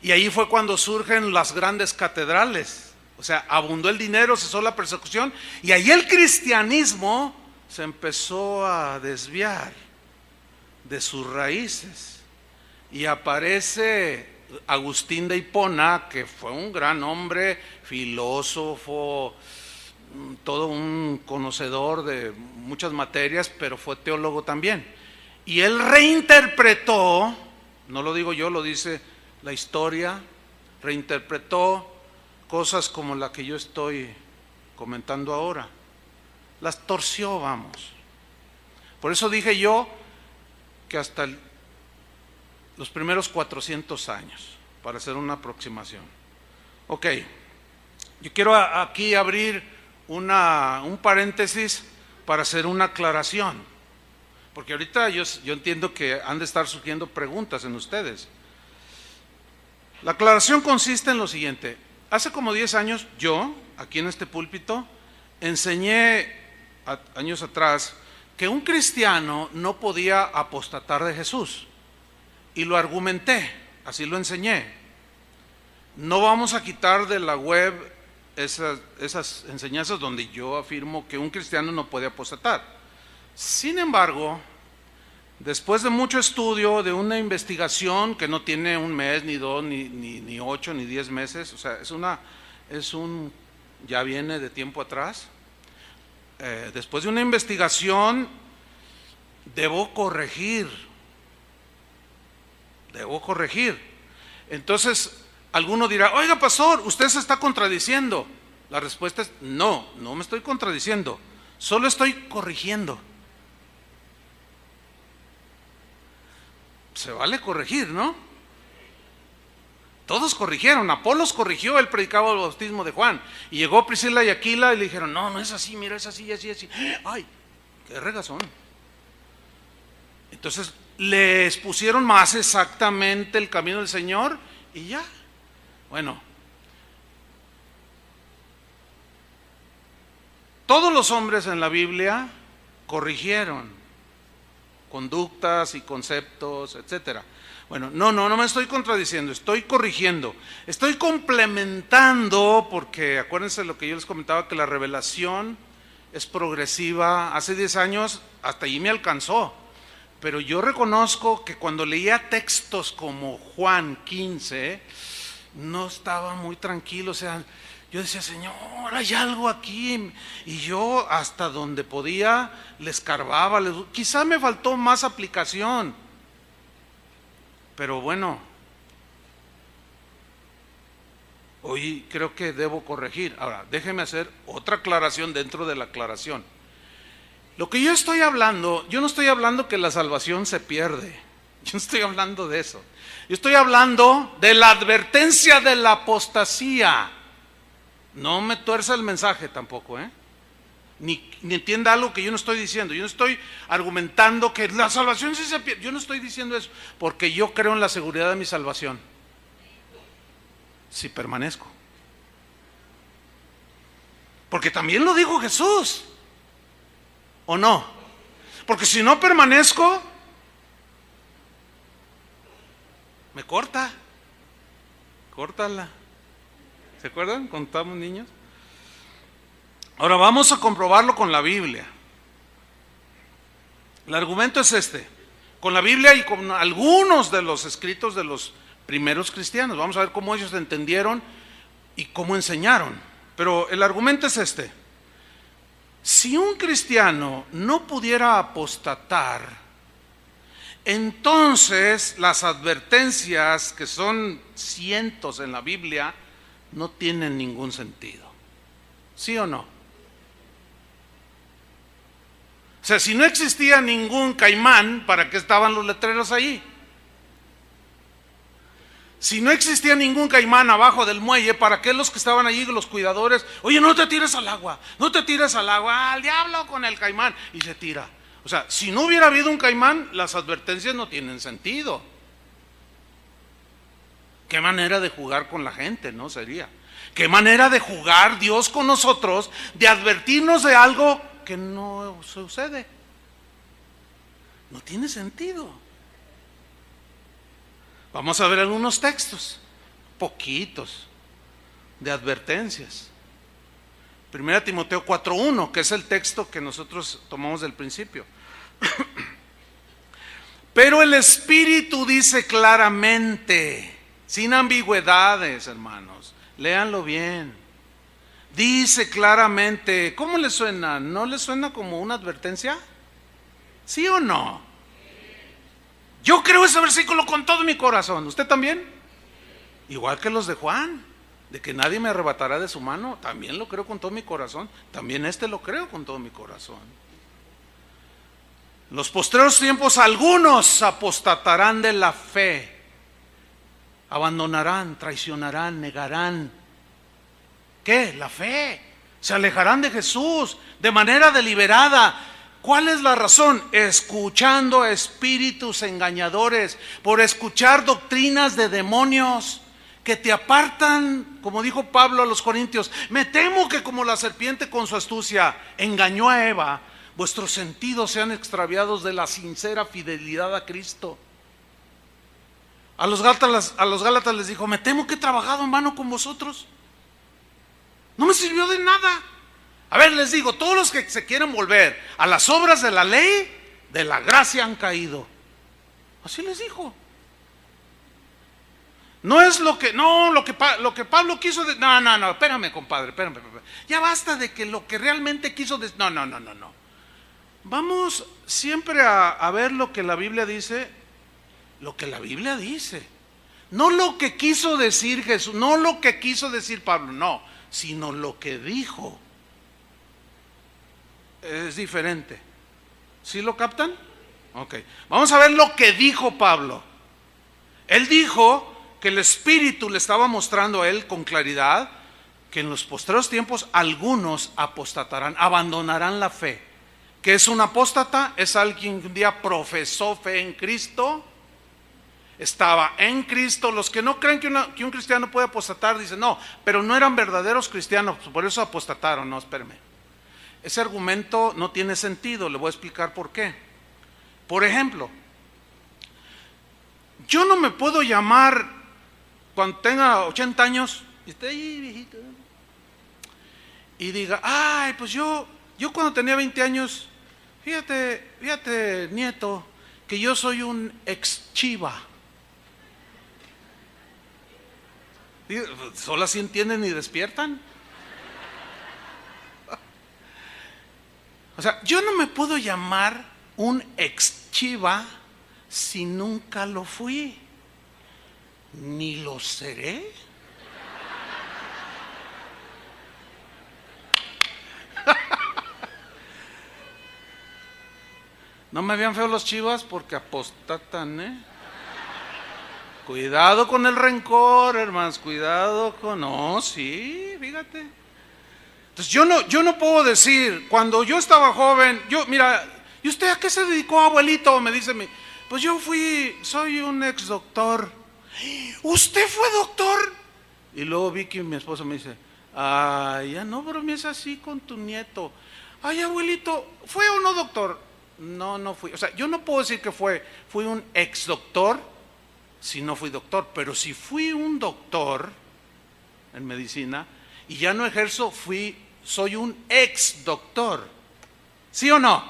Y ahí fue cuando surgen las grandes catedrales. O sea, abundó el dinero, cesó la persecución y ahí el cristianismo se empezó a desviar de sus raíces. Y aparece Agustín de Hipona, que fue un gran hombre, filósofo, todo un conocedor de muchas materias, pero fue teólogo también. Y él reinterpretó, no lo digo yo, lo dice la historia, reinterpretó cosas como la que yo estoy comentando ahora. Las torció, vamos. Por eso dije yo que hasta los primeros 400 años, para hacer una aproximación. Ok, yo quiero aquí abrir un paréntesis para hacer una aclaración, porque ahorita yo entiendo que han de estar surgiendo preguntas en ustedes. La aclaración consiste en lo siguiente. Hace como 10 años yo, aquí en este púlpito, enseñé años atrás que un cristiano no podía apostatar de Jesús. Y lo argumenté, así lo enseñé. No vamos a quitar de la web esas enseñanzas donde yo afirmo que un cristiano no puede apostatar. Sin embargo, después de mucho estudio, de una investigación que no tiene un mes, ni 2, ni 8, ni 10 meses, o sea, ya viene de tiempo atrás. Después de una investigación, debo corregir. Entonces, alguno dirá, oiga pastor, usted se está contradiciendo. La respuesta es, no me estoy contradiciendo, solo estoy corrigiendo. Se vale corregir, ¿no? Todos corrigieron. Apolos corrigió, él predicaba el bautismo de Juan. Y llegó Priscila y Aquila y le dijeron, no es así, mira, es así, así, así. Ay, qué regazón. Entonces le expusieron más exactamente el camino del Señor y ya. Bueno, todos los hombres en la Biblia corrigieron conductas y conceptos, etcétera. Bueno, no me estoy contradiciendo, estoy corrigiendo, estoy complementando, porque acuérdense lo que yo les comentaba, que la revelación es progresiva. Hace 10 años hasta allí me alcanzó, pero yo reconozco que cuando leía textos como Juan 15, no estaba muy tranquilo. O sea, yo decía, Señor, hay algo aquí, y yo hasta donde podía le escarbaba, quizá me faltó más aplicación, pero bueno, hoy creo que debo corregir. Ahora, déjeme hacer otra aclaración dentro de la aclaración. Lo que yo estoy hablando, yo no estoy hablando que la salvación se pierde, yo no estoy hablando de eso, yo estoy hablando de la advertencia de la apostasía. No me tuerza el mensaje tampoco, ni entienda algo que yo no estoy diciendo. Yo no estoy argumentando que la salvación sí se pierde. Yo no estoy diciendo eso, porque yo creo en la seguridad de mi salvación, si permanezco. Porque también lo dijo Jesús, ¿o no? Porque si no permanezco, me córtala. ¿Se acuerdan cuando estábamos niños? Ahora vamos a comprobarlo con la Biblia. El argumento es este, con la Biblia y con algunos de los escritos de los primeros cristianos. Vamos a ver cómo ellos entendieron y cómo enseñaron. Pero el argumento es este: si un cristiano no pudiera apostatar, entonces las advertencias, que son cientos en la Biblia, no tienen ningún sentido. ¿Sí o no? O sea, si no existía ningún caimán, ¿para qué estaban los letreros ahí? Si no existía ningún caimán abajo del muelle, ¿para qué los que estaban allí, los cuidadores? Oye, no te tires al agua, al diablo con el caimán, y se tira. O sea, si no hubiera habido un Caimán, las advertencias no tienen sentido. Qué manera de jugar con la gente, ¿no? Sería. Qué manera de jugar Dios con nosotros, de advertirnos de algo que no sucede. No tiene sentido. Vamos a ver algunos textos, poquitos, de advertencias. 1 Timoteo 4:1, que es el texto que nosotros tomamos del principio. Pero el Espíritu dice claramente, sin ambigüedades, hermanos, léanlo bien. Dice claramente, ¿cómo le suena? ¿No le suena como una advertencia? ¿Sí o no? Yo creo ese versículo con todo mi corazón. ¿Usted también? Igual que los de Juan, de que nadie me arrebatará de su mano. También lo creo con todo mi corazón. También lo creo con todo mi corazón. Los postreros tiempos, algunos apostatarán de la fe, abandonarán, traicionarán, negarán. ¿Qué? La fe. Se alejarán de Jesús de manera deliberada. ¿Cuál es la razón? Escuchando a espíritus engañadores, por escuchar doctrinas de demonios que te apartan, como dijo Pablo a los Corintios. Me temo que como la serpiente con su astucia engañó a Eva, vuestros sentidos sean extraviados de la sincera fidelidad a Cristo. A los Gálatas les dijo, me temo que he trabajado en vano con vosotros. No me sirvió de nada. A ver, les digo, todos los que se quieren volver a las obras de la ley, de la gracia han caído. Así les dijo. No es lo que Pablo quiso decir. No, espérame, compadre, espérame. Ya basta de que lo que realmente quiso decir. No. Vamos siempre a ver lo que la Biblia dice, lo que la Biblia dice. No lo que quiso decir Jesús, no lo que quiso decir Pablo, no, sino lo que dijo. Es diferente. ¿Sí lo captan? Ok. Vamos a ver lo que dijo Pablo. Él dijo que el Espíritu le estaba mostrando a él con claridad que en los postreros tiempos algunos apostatarán, abandonarán la fe. ¿Qué es un apóstata? Es alguien que un día profesó fe en Cristo, estaba en Cristo. Los que no creen que un cristiano puede apostatar dicen, no, pero no eran verdaderos cristianos, por eso apostataron. No, espérame. Ese argumento no tiene sentido, le voy a explicar por qué. Por ejemplo, yo no me puedo llamar cuando tenga 80 años y esté ahí viejito y diga, ay, pues yo cuando tenía 20 años, fíjate, nieto, que yo soy un ex Chiva. Solo así entienden y despiertan. O sea, yo no me puedo llamar un ex Chiva si nunca lo fui, ni lo seré. No me vean feo los Chivas porque apostatan, ¿eh? Cuidado con el rencor, hermanos, cuidado con... No, sí, fíjate. Entonces yo no puedo decir, cuando yo estaba joven, mira, ¿y usted a qué se dedicó, abuelito? Me dice, pues soy un ex doctor. ¿Usted fue doctor? Y luego Vicky, mi esposa, me dice, ay, ya no bromees así con tu nieto. Ay, abuelito, ¿fue o no doctor? No fui. O sea, yo no puedo decir que fui un ex doctor si no fui doctor, pero si fui un doctor en medicina y ya no ejerzo, soy un ex doctor. ¿Sí o no?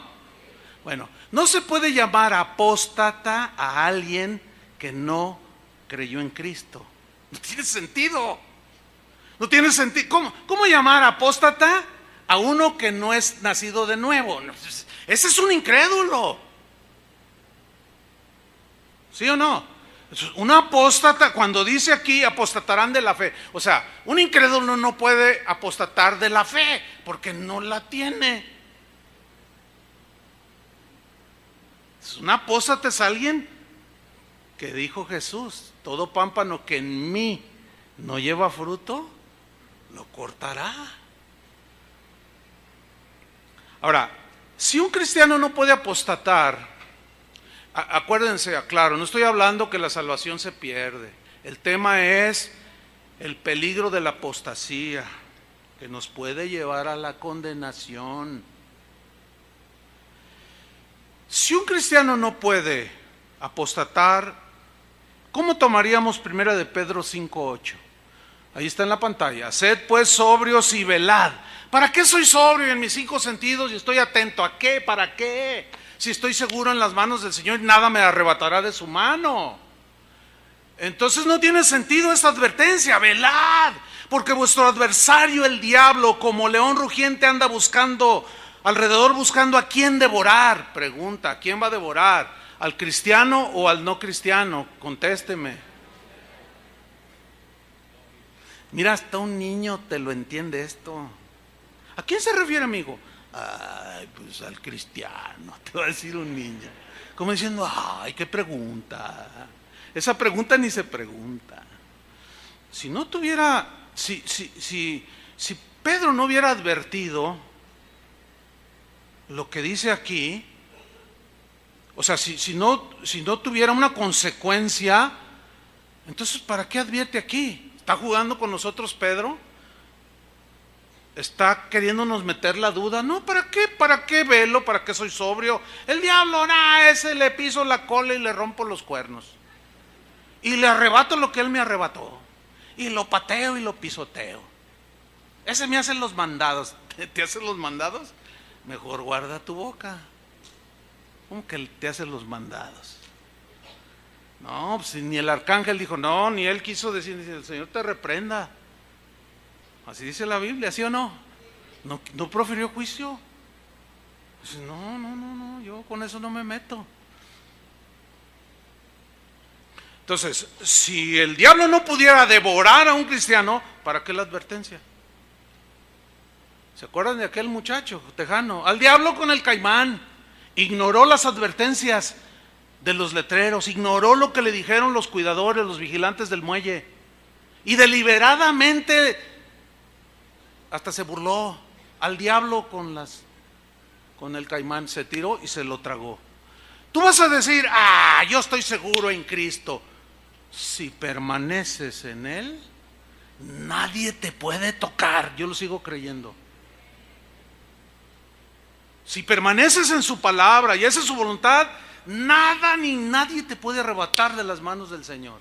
Bueno, no se puede llamar apóstata a alguien que no creyó en Cristo. No tiene sentido. No tiene sentido. ¿Cómo llamar apóstata a uno que no es nacido de nuevo? Ese es un incrédulo. ¿Sí o no? Un apóstata, cuando dice aquí apostatarán de la fe, o sea, un incrédulo no puede apostatar de la fe porque no la tiene. Un apóstata es alguien que dijo Jesús, todo pámpano que en mí no lleva fruto, lo cortará. Ahora, Si un cristiano no puede apostatar, acuérdense, aclaro, no estoy hablando que la salvación se pierde. El tema es el peligro de la apostasía, que nos puede llevar a la condenación. Si un cristiano no puede apostatar, ¿cómo tomaríamos 1 de Pedro 5:8? Ahí está en la pantalla. Sed pues sobrios y velad. ¿Para qué soy sobrio en mis 5 sentidos y estoy atento? ¿A qué? ¿Para qué? Si estoy seguro en las manos del Señor, nada me arrebatará de su mano. Entonces no tiene sentido esta advertencia. Velad, porque vuestro adversario, el diablo, como león rugiente, anda buscando alrededor, buscando a quién devorar. Pregunta, ¿a quién va a devorar? ¿Al cristiano o al no cristiano? Contésteme. Mira, hasta un niño te lo entiende esto. ¿A quién se refiere, amigo? Ay, pues al cristiano, te va a decir un niño. Como diciendo, ay, qué pregunta. Esa pregunta ni se pregunta. Si no tuviera, si Pedro no hubiera advertido lo que dice aquí, o sea, si no tuviera una consecuencia, entonces ¿para qué advierte aquí? ¿Está jugando con nosotros Pedro? ¿Está queriéndonos meter la duda? No, ¿para qué? ¿Para qué velo? ¿Para qué soy sobrio? El diablo, ese le piso la cola y le rompo los cuernos. Y le arrebato lo que él me arrebató. Y lo pateo y lo pisoteo. Ese me hace los mandados. ¿Te hace los mandados? Mejor guarda tu boca. ¿Cómo que te hace los mandados? No, pues ni el arcángel dijo, no, ni él quiso decir, el Señor te reprenda. Así dice la Biblia, ¿sí o no? No profirió juicio. Dice, no, yo con eso no me meto. Entonces, si el diablo no pudiera devorar a un cristiano, ¿para qué la advertencia? ¿Se acuerdan de aquel muchacho tejano? Al diablo con el caimán. Ignoró las advertencias de los letreros, ignoró lo que le dijeron los cuidadores, los vigilantes del muelle, y deliberadamente hasta se burló. Al diablo con el caimán se tiró y se lo tragó. Tú vas a decir, yo estoy seguro en Cristo. Si permaneces en Él, nadie te puede tocar. Yo lo sigo creyendo. Si permaneces en su palabra y esa es su voluntad, nada ni nadie te puede arrebatar de las manos del Señor.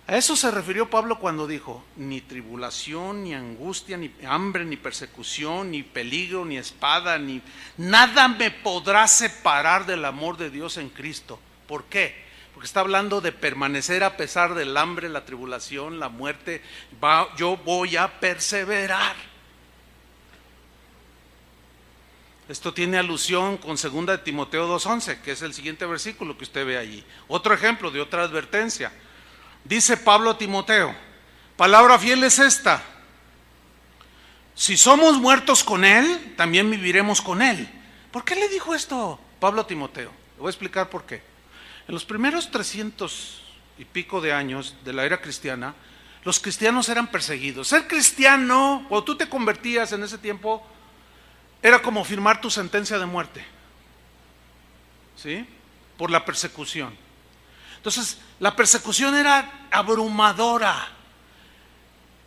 A eso se refirió Pablo cuando dijo, ni tribulación, ni angustia, ni hambre, ni persecución, ni peligro, ni espada, ni nada me podrá separar del amor de Dios en Cristo. ¿Por qué? Porque está hablando de permanecer a pesar del hambre, la tribulación, la muerte. Yo voy a perseverar. Esto tiene alusión con 2 de Timoteo 2:11, que es el siguiente versículo que usted ve allí. Otro ejemplo de otra advertencia. Dice Pablo a Timoteo, palabra fiel es esta: si somos muertos con Él, también viviremos con Él. ¿Por qué le dijo esto Pablo a Timoteo? Le voy a explicar por qué. En los primeros 300 y pico de años de la era cristiana, los cristianos eran perseguidos. Ser cristiano, cuando tú te convertías en ese tiempo, era como firmar tu sentencia de muerte, ¿sí? Por la persecución. Entonces, la persecución era abrumadora,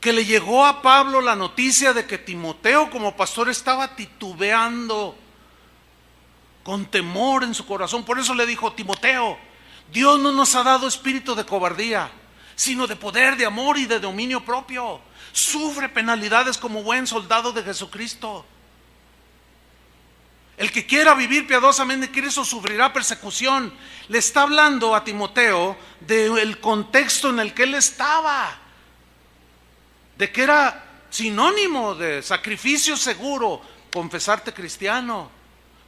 que le llegó a Pablo la noticia de que Timoteo como pastor estaba titubeando con temor en su corazón. Por eso le dijo, Timoteo, Dios no nos ha dado espíritu de cobardía, sino de poder, de amor y de dominio propio. Sufre penalidades como buen soldado de Jesucristo. El que quiera vivir piadosamente, que eso sufrirá persecución. Le está hablando a Timoteo del contexto en el que él estaba, de que era sinónimo de sacrificio seguro confesarte cristiano.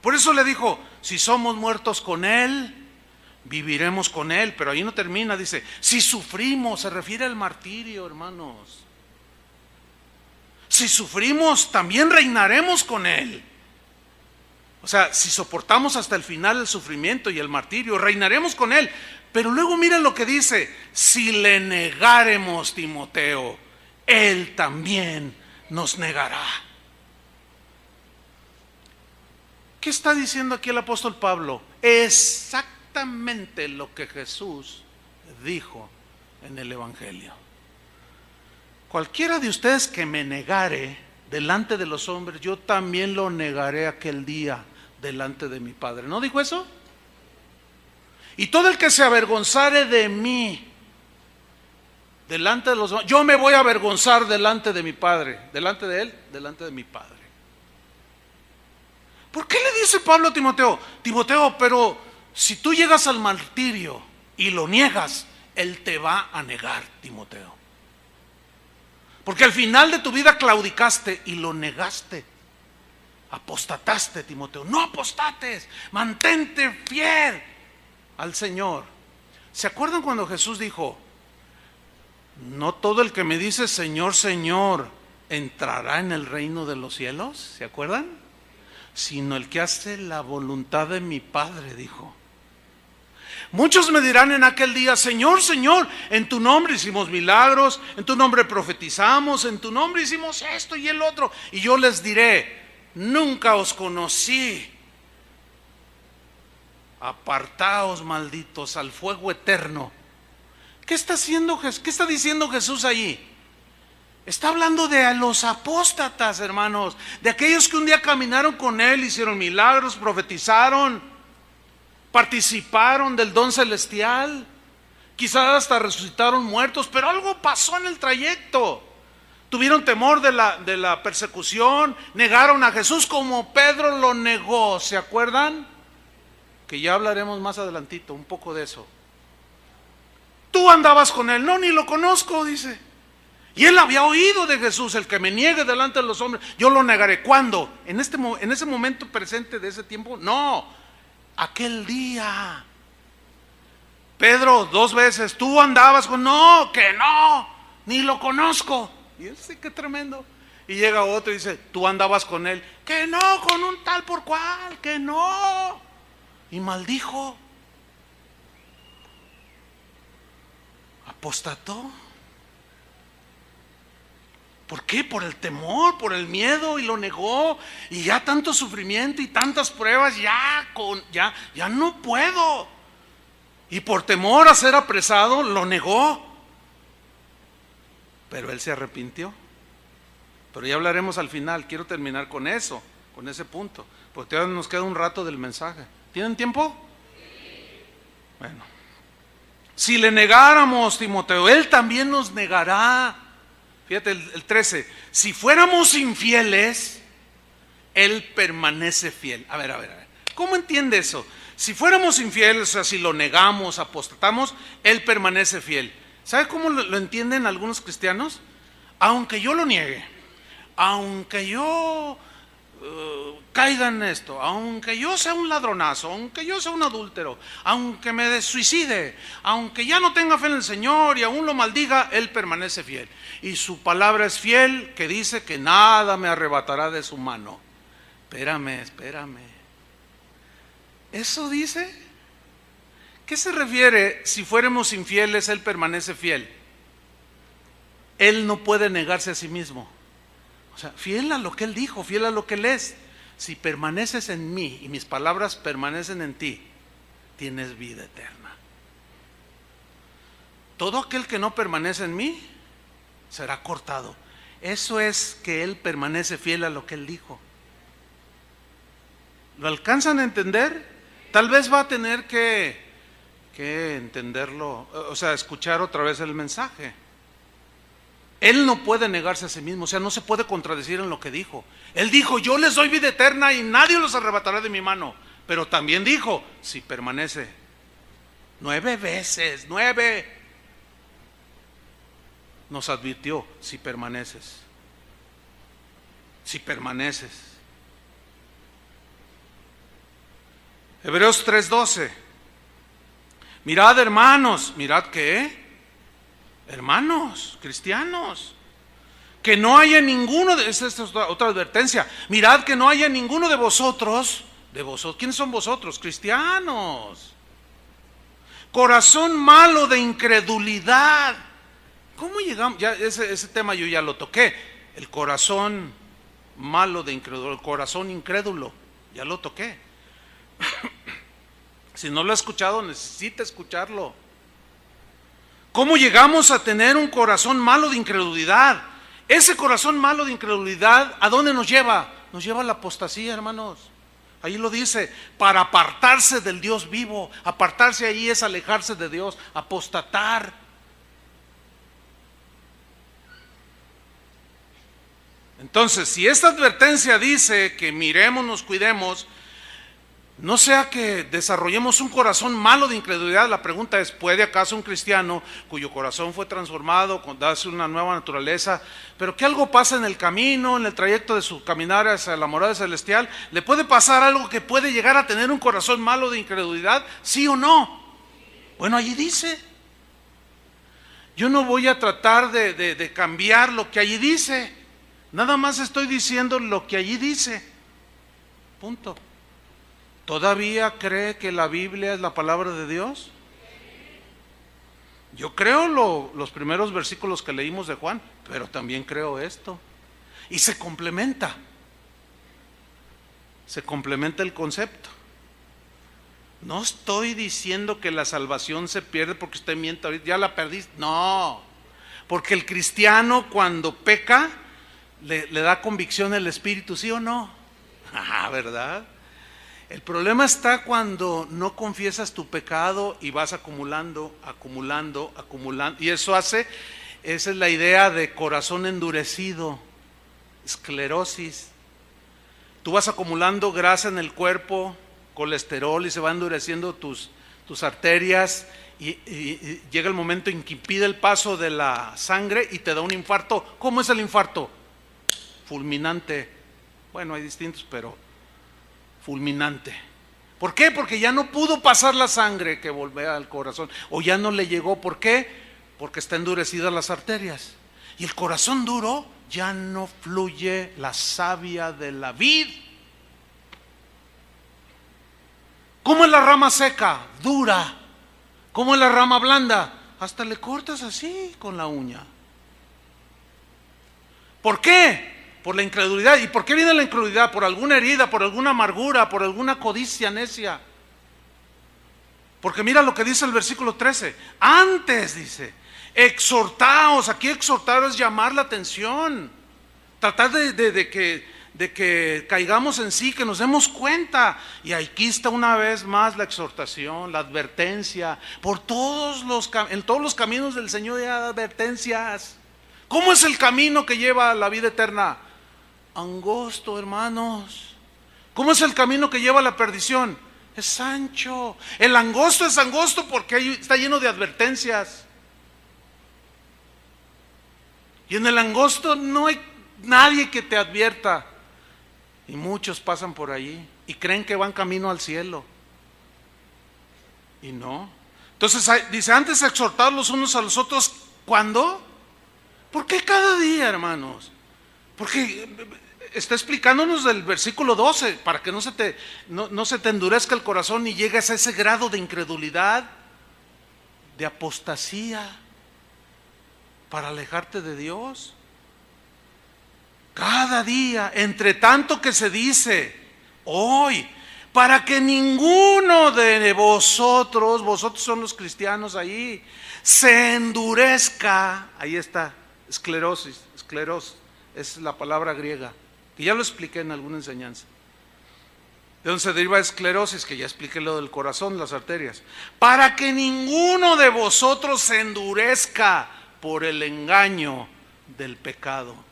Por eso le dijo, si somos muertos con Él, viviremos con Él. Pero ahí no termina, dice, si sufrimos, se refiere al martirio, hermanos. Si sufrimos, también reinaremos con Él. O sea, si soportamos hasta el final el sufrimiento y el martirio, reinaremos con Él. Pero luego miren lo que dice, si le negáremos, Timoteo, Él también nos negará. ¿Qué está diciendo aquí el apóstol Pablo? Exactamente lo que Jesús dijo en el Evangelio. Cualquiera de ustedes que me negare delante de los hombres, yo también lo negaré aquel día delante de mi Padre. ¿No dijo eso? Y todo el que se avergonzare de mí delante de los hombres, yo me voy a avergonzar delante de mi Padre. Delante de Él, delante de mi Padre. ¿Por qué le dice Pablo a Timoteo? Timoteo, pero si tú llegas al martirio y lo niegas, Él te va a negar, Timoteo. Porque al final de tu vida claudicaste y lo negaste. Apostataste, Timoteo. No apostates, mantente fiel al Señor. ¿Se acuerdan cuando Jesús dijo: no todo el que me dice Señor, Señor entrará en el reino de los cielos? ¿Se acuerdan? Sino el que hace la voluntad de mi Padre, dijo. Muchos me dirán en aquel día: Señor, Señor, en tu nombre hicimos milagros, en tu nombre profetizamos, en tu nombre hicimos esto y el otro. Y yo les diré: nunca os conocí. Apartaos, malditos, al fuego eterno. ¿Qué está diciendo Jesús allí? Está hablando de los apóstatas, hermanos, de aquellos que un día caminaron con Él, hicieron milagros, profetizaron, participaron del don celestial, quizás hasta resucitaron muertos, pero algo pasó en el trayecto. Tuvieron temor de la persecución, negaron a Jesús como Pedro lo negó, ¿se acuerdan? Que ya hablaremos más adelantito un poco de eso. Tú andabas con Él. No, ni lo conozco, dice. Y él había oído de Jesús: el que me niegue delante de los hombres, yo lo negaré. ¿Cuándo? ¿En ese momento presente de ese tiempo? No, aquel día. Pedro 2 veces: tú andabas con... No, que no, ni lo conozco. Y él sí, qué tremendo. Y llega otro y dice: tú andabas con él. Que no, con un tal por cual, que no. Y maldijo. Apostató. ¿Por qué? Por el temor, por el miedo, y lo negó. Y ya tanto sufrimiento y tantas pruebas, ya no puedo. Y por temor a ser apresado, lo negó. Pero él se arrepintió. Pero ya hablaremos al final. Quiero terminar con eso, con ese punto, porque todavía nos queda un rato del mensaje. ¿Tienen tiempo? Bueno, si le negáramos, Timoteo, Él también nos negará. Fíjate el 13: si fuéramos infieles, Él permanece fiel. A ver, ¿cómo entiende eso? Si fuéramos infieles, o sea, si lo negamos, apostatamos, Él permanece fiel. ¿Sabe cómo lo entienden algunos cristianos? Aunque yo lo niegue, aunque yo caiga en esto, aunque yo sea un ladronazo, aunque yo sea un adúltero, aunque me suicide, aunque ya no tenga fe en el Señor y aún lo maldiga, Él permanece fiel. Y su palabra es fiel, que dice que nada me arrebatará de su mano. Espérame. ¿Eso dice? ¿Qué se refiere? Si fuéramos infieles, Él permanece fiel. Él no puede negarse a sí mismo. O sea, fiel a lo que Él dijo, fiel a lo que Él es. Si permaneces en mí y mis palabras permanecen en ti, tienes vida eterna. Todo aquel que no permanece en mí será cortado. Eso es que Él permanece fiel a lo que Él dijo. ¿Lo alcanzan a entender? Tal vez va a tener que entenderlo, o sea, escuchar otra vez el mensaje. Él no puede negarse a sí mismo, o sea, no se puede contradecir en lo que dijo. Él dijo: yo les doy vida eterna y nadie los arrebatará de mi mano. Pero también dijo: si permanece. 9 veces, 9. Nos advirtió: si permaneces. Si permaneces. Hebreos 3:12. Mirad, hermanos. ¿Mirad qué? Hermanos, cristianos, que no haya ninguno de... Esta es otra advertencia. Mirad que no haya ninguno de vosotros. ¿Quiénes son vosotros? Cristianos. Corazón malo de incredulidad. ¿Cómo llegamos? Ya ese tema yo ya lo toqué. El corazón malo de incredulidad, el corazón incrédulo. Ya lo toqué. Si no lo ha escuchado, necesita escucharlo. ¿Cómo llegamos a tener un corazón malo de incredulidad? Ese corazón malo de incredulidad, ¿a dónde nos lleva? Nos lleva a la apostasía, hermanos. Ahí lo dice, para apartarse del Dios vivo. Apartarse ahí es alejarse de Dios, apostatar. Entonces, si esta advertencia dice que miremos, nos cuidemos, no sea que desarrollemos un corazón malo de incredulidad. La pregunta es, ¿puede acaso un cristiano cuyo corazón fue transformado, darse una nueva naturaleza, pero que algo pasa en el camino, en el trayecto de su caminar hacia la morada celestial, le puede pasar algo que puede llegar a tener un corazón malo de incredulidad? ¿Sí o no? Bueno, allí dice. Yo no voy a tratar de cambiar lo que allí dice. Nada más estoy diciendo lo que allí dice. Punto. ¿Todavía cree que la Biblia es la palabra de Dios? Yo creo los primeros versículos que leímos de Juan, pero también creo esto. Y se complementa. Se complementa el concepto. No estoy diciendo que la salvación se pierde porque usted miente ahorita, ya la perdiste. No, porque el cristiano cuando peca le da convicción el Espíritu, ¿sí o no? ¿Verdad? El problema está cuando no confiesas tu pecado y vas acumulando. Y esa es la idea de corazón endurecido, esclerosis. Tú vas acumulando grasa en el cuerpo, colesterol, y se van endureciendo tus arterias y llega el momento en que impide el paso de la sangre y te da un infarto. ¿Cómo es el infarto? Fulminante. Bueno, hay distintos, pero fulminante. ¿Por qué? Porque ya no pudo pasar la sangre que volvía al corazón, o ya no le llegó. ¿Por qué? Porque está endurecidas las arterias. Y el corazón duro, ya no fluye la savia de la vid. ¿Cómo es la rama seca? Dura. ¿Cómo es la rama blanda? Hasta le cortas así con la uña. ¿Por qué? Por la incredulidad. ¿Y por qué viene la incredulidad? Por alguna herida, por alguna amargura, por alguna codicia necia. Porque mira lo que dice el versículo 13. Antes dice, exhortaos. Aquí exhortar es llamar la atención. Tratar de que caigamos en sí, que nos demos cuenta. Y aquí está una vez más la exhortación, la advertencia. En todos los caminos del Señor hay advertencias. ¿Cómo es el camino que lleva a la vida eterna? Angosto, hermanos. ¿Cómo es el camino que lleva a la perdición? Es ancho. El angosto es angosto porque está lleno de advertencias. Y en el angosto no hay nadie que te advierta. Y muchos pasan por allí y creen que van camino al cielo. Y no. Entonces dice, antes exhortar los unos a los otros. ¿Cuándo? ¿Por qué cada día, hermanos? Porque está explicándonos del versículo 12, para que no se te endurezca el corazón y llegues a ese grado de incredulidad, de apostasía, para alejarte de Dios. Cada día, entre tanto que se dice hoy, para que ninguno de vosotros son los cristianos ahí, se endurezca. Ahí está, escleros, es la palabra griega, que ya lo expliqué en alguna enseñanza. ¿De dónde se deriva esclerosis? Que ya expliqué lo del corazón, las arterias. Para que ninguno de vosotros se endurezca por el engaño del pecado.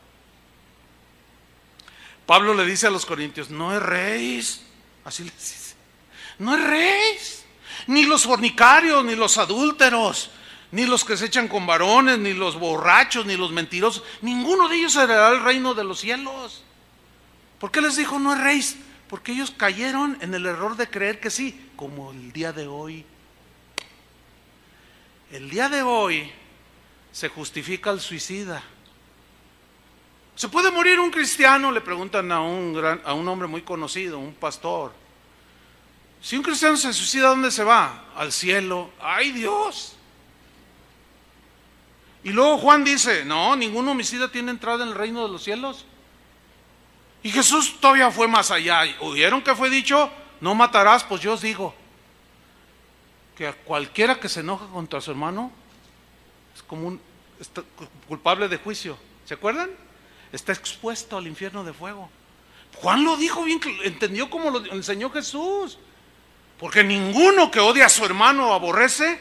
Pablo le dice a los corintios, no erréis, así les dice, no erréis, ni los fornicarios, ni los adúlteros, ni los que se echan con varones, ni los borrachos, ni los mentirosos, ninguno de ellos heredará el reino de los cielos. ¿Por qué les dijo no erréis? Porque ellos cayeron en el error de creer que sí, como el día de hoy. El día de hoy se justifica al suicida. ¿Se puede morir un cristiano? Le preguntan a un hombre muy conocido, un pastor. Si un cristiano se suicida, ¿a dónde se va? Al cielo. ¡Ay, Dios! Y luego Juan dice, no, ningún homicida tiene entrada en el reino de los cielos. Y Jesús todavía fue más allá. ¿Oyeron que fue dicho? No matarás. Pues yo os digo que a cualquiera que se enoja contra su hermano es como está culpable de juicio. ¿Se acuerdan? Está expuesto al infierno de fuego. Juan lo dijo bien, entendió como lo enseñó Jesús. Porque ninguno que odia a su hermano o aborrece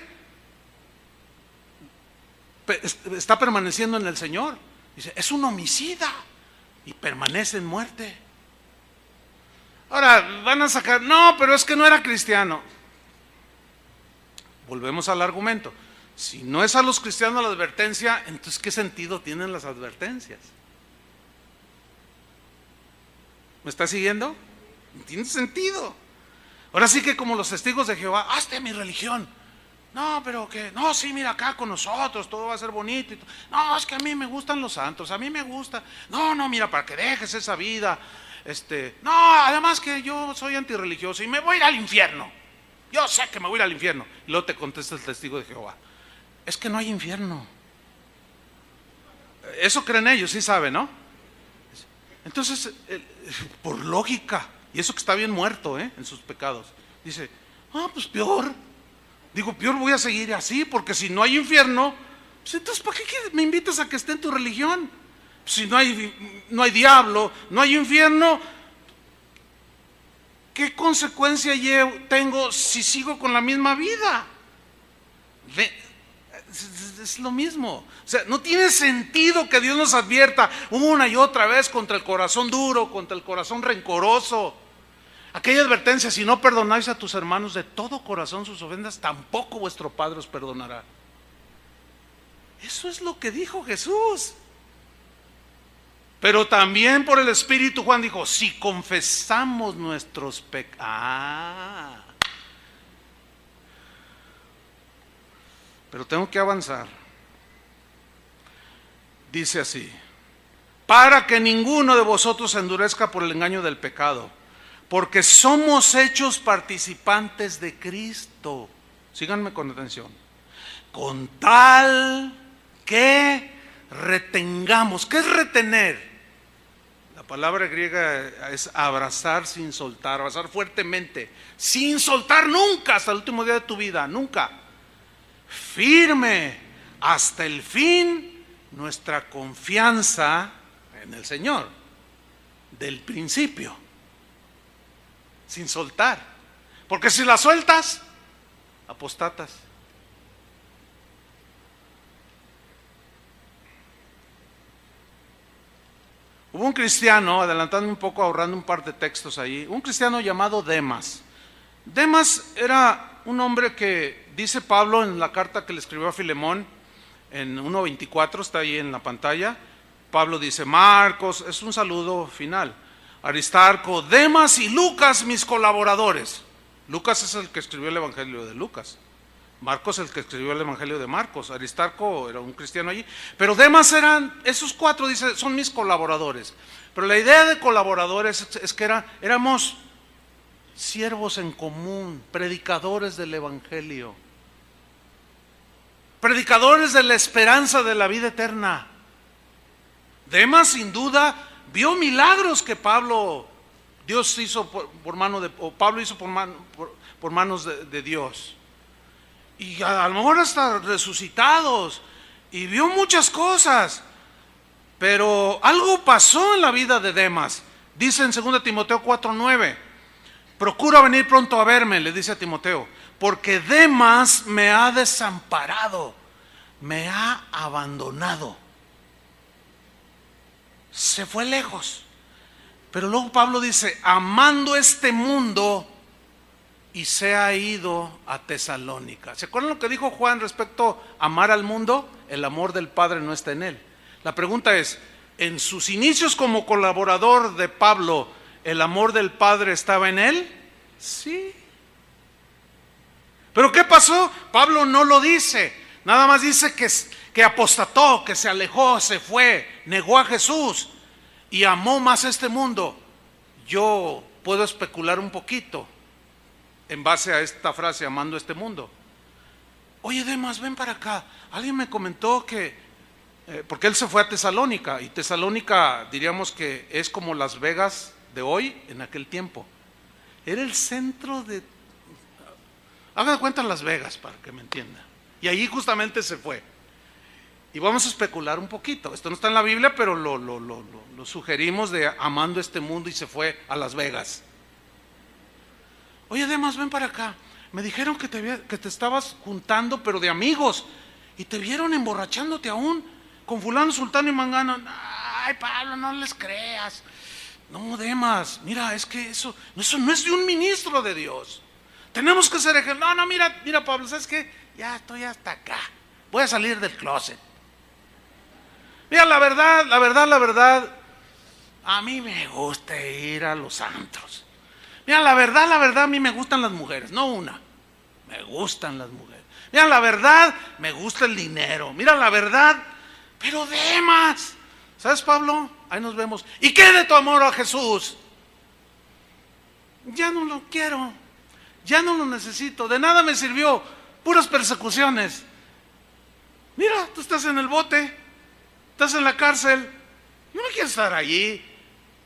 está permaneciendo en el Señor. Dice, es un homicida y permanece en muerte. Ahora van a sacar, no, pero es que no era cristiano. Volvemos al argumento. Si no es a los cristianos la advertencia, entonces ¿qué sentido tienen las advertencias? ¿Me está siguiendo? No tiene sentido. Ahora sí que como los testigos de Jehová, hazte mi religión. No, pero que, no, sí, mira acá con nosotros, todo va a ser bonito. Y no, es que a mí me gustan los santos, a mí me gusta. No, mira, para que dejes esa vida. No, además que yo soy antirreligioso y me voy a ir al infierno. Yo sé que me voy a ir al infierno. Y luego te contesta el testigo de Jehová. Es que no hay infierno. Eso creen ellos, sí saben, ¿no? Entonces, por lógica, y eso que está bien muerto, en sus pecados, dice, pues peor. Digo, peor voy a seguir así, porque si no hay infierno, pues entonces ¿para qué me invitas a que esté en tu religión? Si no hay diablo, no hay infierno, ¿qué consecuencia tengo si sigo con la misma vida? Es lo mismo. O sea, no tiene sentido que Dios nos advierta una y otra vez contra el corazón duro, contra el corazón rencoroso. Aquella advertencia, si no perdonáis a tus hermanos de todo corazón sus ofensas, tampoco vuestro Padre os perdonará. Eso es lo que dijo Jesús. Pero también por el Espíritu Juan dijo, si confesamos nuestros pecados. Pero tengo que avanzar. Dice así, para que ninguno de vosotros se endurezca por el engaño del pecado, porque somos hechos participantes de Cristo. Síganme con atención. Con tal que retengamos. ¿Qué es retener? La palabra griega es abrazar sin soltar, abrazar fuertemente, sin soltar nunca hasta el último día de tu vida, nunca. Firme hasta el fin nuestra confianza en el Señor, del principio, sin soltar, porque si la sueltas, apostatas. Hubo un cristiano, adelantando un poco, ahorrando un par de textos ahí, un cristiano llamado Demas. Demas era un hombre que, dice Pablo en la carta que le escribió a Filemón, en 1:24, está ahí en la pantalla. Pablo dice, Marcos, es un saludo final, Aristarco, Demas y Lucas, mis colaboradores. Lucas es el que escribió el Evangelio de Lucas. Marcos el que escribió el Evangelio de Marcos. Aristarco era un cristiano allí. Pero Demas esos cuatro, dice, son mis colaboradores. Pero la idea de colaboradores es que éramos siervos en común, predicadores del Evangelio, predicadores de la esperanza de la vida eterna. Demas sin duda vio milagros que Pablo hizo por manos de Dios. Y a lo mejor hasta resucitados, y vio muchas cosas, pero algo pasó en la vida de Demas. Dice en 2 Timoteo 4:9, procura venir pronto a verme, le dice a Timoteo, porque Demas me ha desamparado, me ha abandonado, se fue lejos. Pero luego Pablo dice, amando este mundo, y se ha ido a Tesalónica. ¿Se acuerdan lo que dijo Juan respecto a amar al mundo? El amor del Padre no está en él. La pregunta es, ¿en sus inicios como colaborador de Pablo, el amor del Padre estaba en él? Sí. ¿Pero qué pasó? Pablo no lo dice. Nada más dice que apostató, que se alejó, se fue, negó a Jesús y amó más este mundo. Yo puedo especular un poquito en base a esta frase, amando este mundo. Oye, Demas, ven para acá. Alguien me comentó que porque él se fue a Tesalónica, y Tesalónica diríamos que es como Las Vegas de hoy en aquel tiempo. Era el centro de, hagan de cuenta, Las Vegas, para que me entiendan. Y allí justamente se fue. Y vamos a especular un poquito. Esto no está en la Biblia, pero lo sugerimos, de amando este mundo, y se fue a Las Vegas. Oye, Demas, ven para acá. Me dijeron que te estabas juntando, pero de amigos, y te vieron emborrachándote aún con fulano, sultano y mangano. Ay, Pablo, no les creas. No, Demas, mira, es que eso no es de un ministro de Dios. Tenemos que ser ejemplo. No, mira, Pablo, ¿sabes qué? Ya estoy hasta acá. Voy a salir del closet. Mira, la verdad, a mí me gusta ir a los antros. Mira, la verdad, a mí me gustan las mujeres, no una. Me gustan las mujeres. Mira, la verdad, me gusta el dinero. Mira, la verdad, pero Demas, ¿sabes, Pablo? Ahí nos vemos. ¿Y qué de tu amor a Jesús? Ya no lo quiero, ya no lo necesito, de nada me sirvió, puras persecuciones. Mira, tú estás en el bote, estás en la cárcel, yo no quiero estar allí.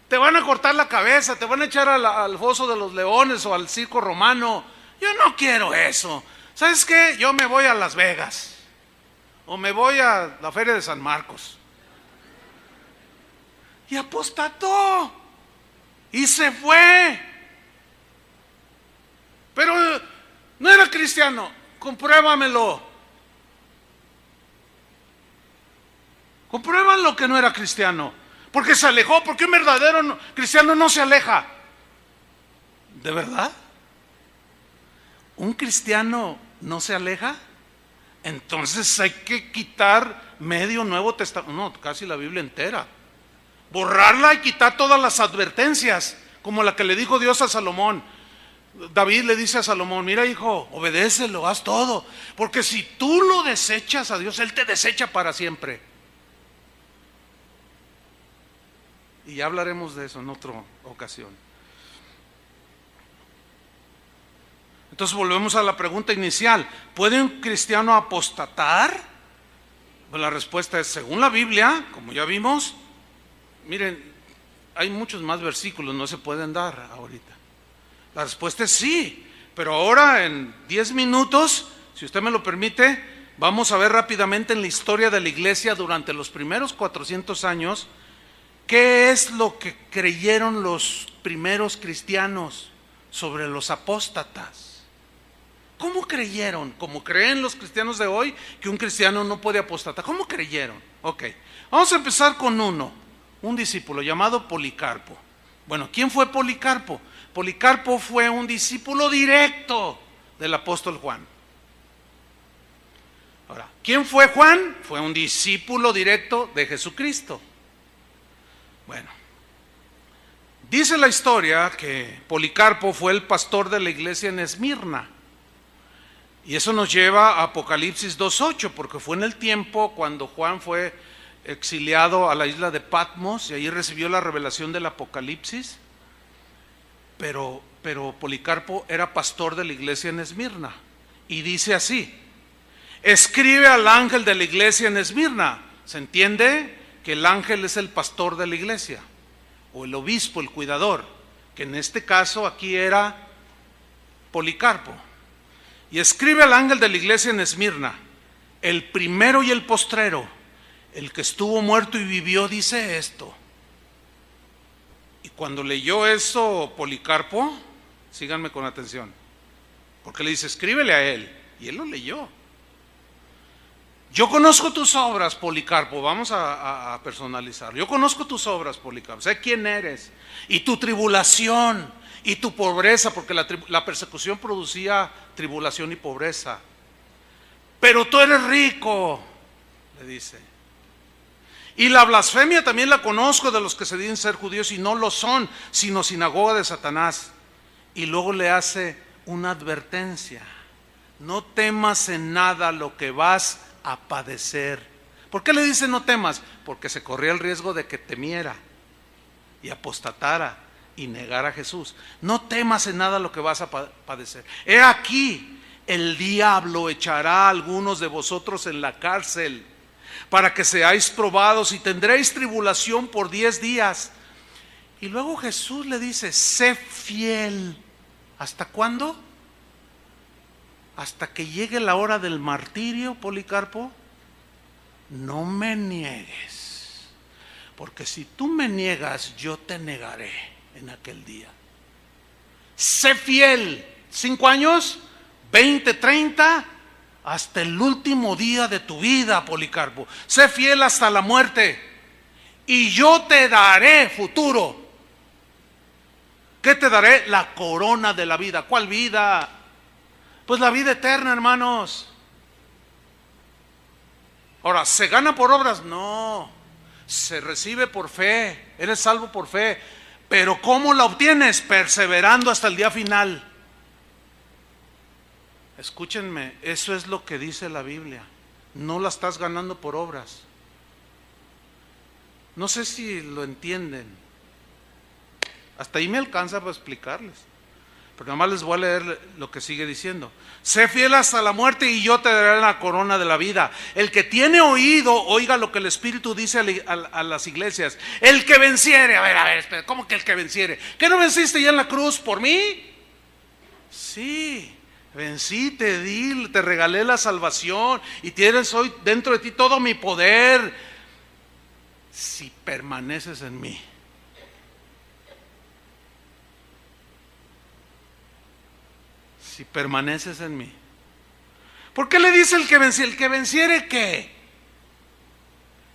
Te van a cortar la cabeza, te van a echar al foso de los leones o al circo romano. Yo no quiero eso. ¿Sabes qué? Yo me voy a Las Vegas, o me voy a la feria de San Marcos. Y apostató, y se fue. Pero no era cristiano. Compruébamelo. Compruébalo que no era cristiano. Porque se alejó. Porque un verdadero cristiano no se aleja. ¿De verdad? ¿Un cristiano no se aleja? Entonces hay que quitar medio Nuevo Testamento, no, casi la Biblia entera. Borrarla y quitar todas las advertencias, como la que le dijo Dios a Salomón. David le dice a Salomón: mira, hijo, obedécelo, haz todo, porque si tú lo desechas a Dios, Él te desecha para siempre. Y ya hablaremos de eso en otra ocasión. Entonces volvemos a la pregunta inicial: ¿puede un cristiano apostatar? Pues la respuesta es, según la Biblia, como ya vimos. Miren, hay muchos más versículos, no se pueden dar ahorita. La respuesta es sí, pero ahora en 10 minutos, si usted me lo permite, vamos a ver rápidamente en la historia de la iglesia durante los primeros 400 años, qué es lo que creyeron los primeros cristianos sobre los apóstatas. ¿Cómo creyeron? ¿Cómo creen los cristianos de hoy que un cristiano no puede apostatar? ¿Cómo creyeron? Ok, vamos a empezar con un discípulo llamado Policarpo. Bueno, ¿quién fue Policarpo? Policarpo fue un discípulo directo del apóstol Juan. Ahora, ¿quién fue Juan? Fue un discípulo directo de Jesucristo. Bueno, dice la historia que Policarpo fue el pastor de la iglesia en Esmirna. Y eso nos lleva a Apocalipsis 2:8, porque fue en el tiempo cuando Juan fue exiliado a la isla de Patmos y ahí recibió la revelación del Apocalipsis. Pero Policarpo era pastor de la iglesia en Esmirna. Y dice así: escribe al ángel de la iglesia en Esmirna. ¿Se entiende? Que el ángel es el pastor de la iglesia, o el obispo, el cuidador, que en este caso aquí era Policarpo. Y escribe al ángel de la iglesia en Esmirna: el primero y el postrero, el que estuvo muerto y vivió, dice esto. Y cuando leyó eso Policarpo, síganme con atención, porque le dice: escríbele a él, y él lo leyó. Yo conozco tus obras, Policarpo. Vamos a personalizar. Yo conozco tus obras, Policarpo. Sé quién eres, y tu tribulación y tu pobreza, porque la persecución producía tribulación y pobreza. Pero tú eres rico, le dice. Y la blasfemia también la conozco de los que se dicen ser judíos y no lo son, sino sinagoga de Satanás. Y luego le hace una advertencia: no temas en nada lo que vas a padecer. ¿Por qué le dice no temas? Porque se corría el riesgo de que temiera y apostatara y negara a Jesús. No temas en nada lo que vas a padecer. He aquí, el diablo echará a algunos de vosotros en la cárcel, para que seáis probados, y tendréis tribulación por 10 días. Y luego Jesús le dice: sé fiel. ¿Hasta cuándo? Hasta que llegue la hora del martirio, Policarpo. No me niegues, porque si tú me niegas, yo te negaré en aquel día. Sé fiel. 5 años, 20, 30, hasta el último día de tu vida, Policarpo. Sé fiel hasta la muerte, y yo te daré futuro. ¿Qué te daré? La corona de la vida. ¿Cuál vida? Pues la vida eterna, hermanos. Ahora, ¿se gana por obras? No, se recibe por fe. Eres salvo por fe. Pero ¿cómo la obtienes? Perseverando hasta el día final. Escúchenme, eso es lo que dice la Biblia. No la estás ganando por obras. No sé si lo entienden. Hasta ahí me alcanza para explicarles, pero nada más les voy a leer lo que sigue diciendo. Sé fiel hasta la muerte, y yo te daré la corona de la vida. El que tiene oído, oiga lo que el Espíritu dice a las iglesias. El que venciere. A ver, espera, ¿cómo que el que venciere? ¿Qué no venciste ya en la cruz por mí? Sí, vencí, te di, te regalé la salvación, y tienes hoy dentro de ti todo mi poder, si permaneces en mí. Si permaneces en mí. ¿Por qué le dice el que venciere? ¿El que venciere qué?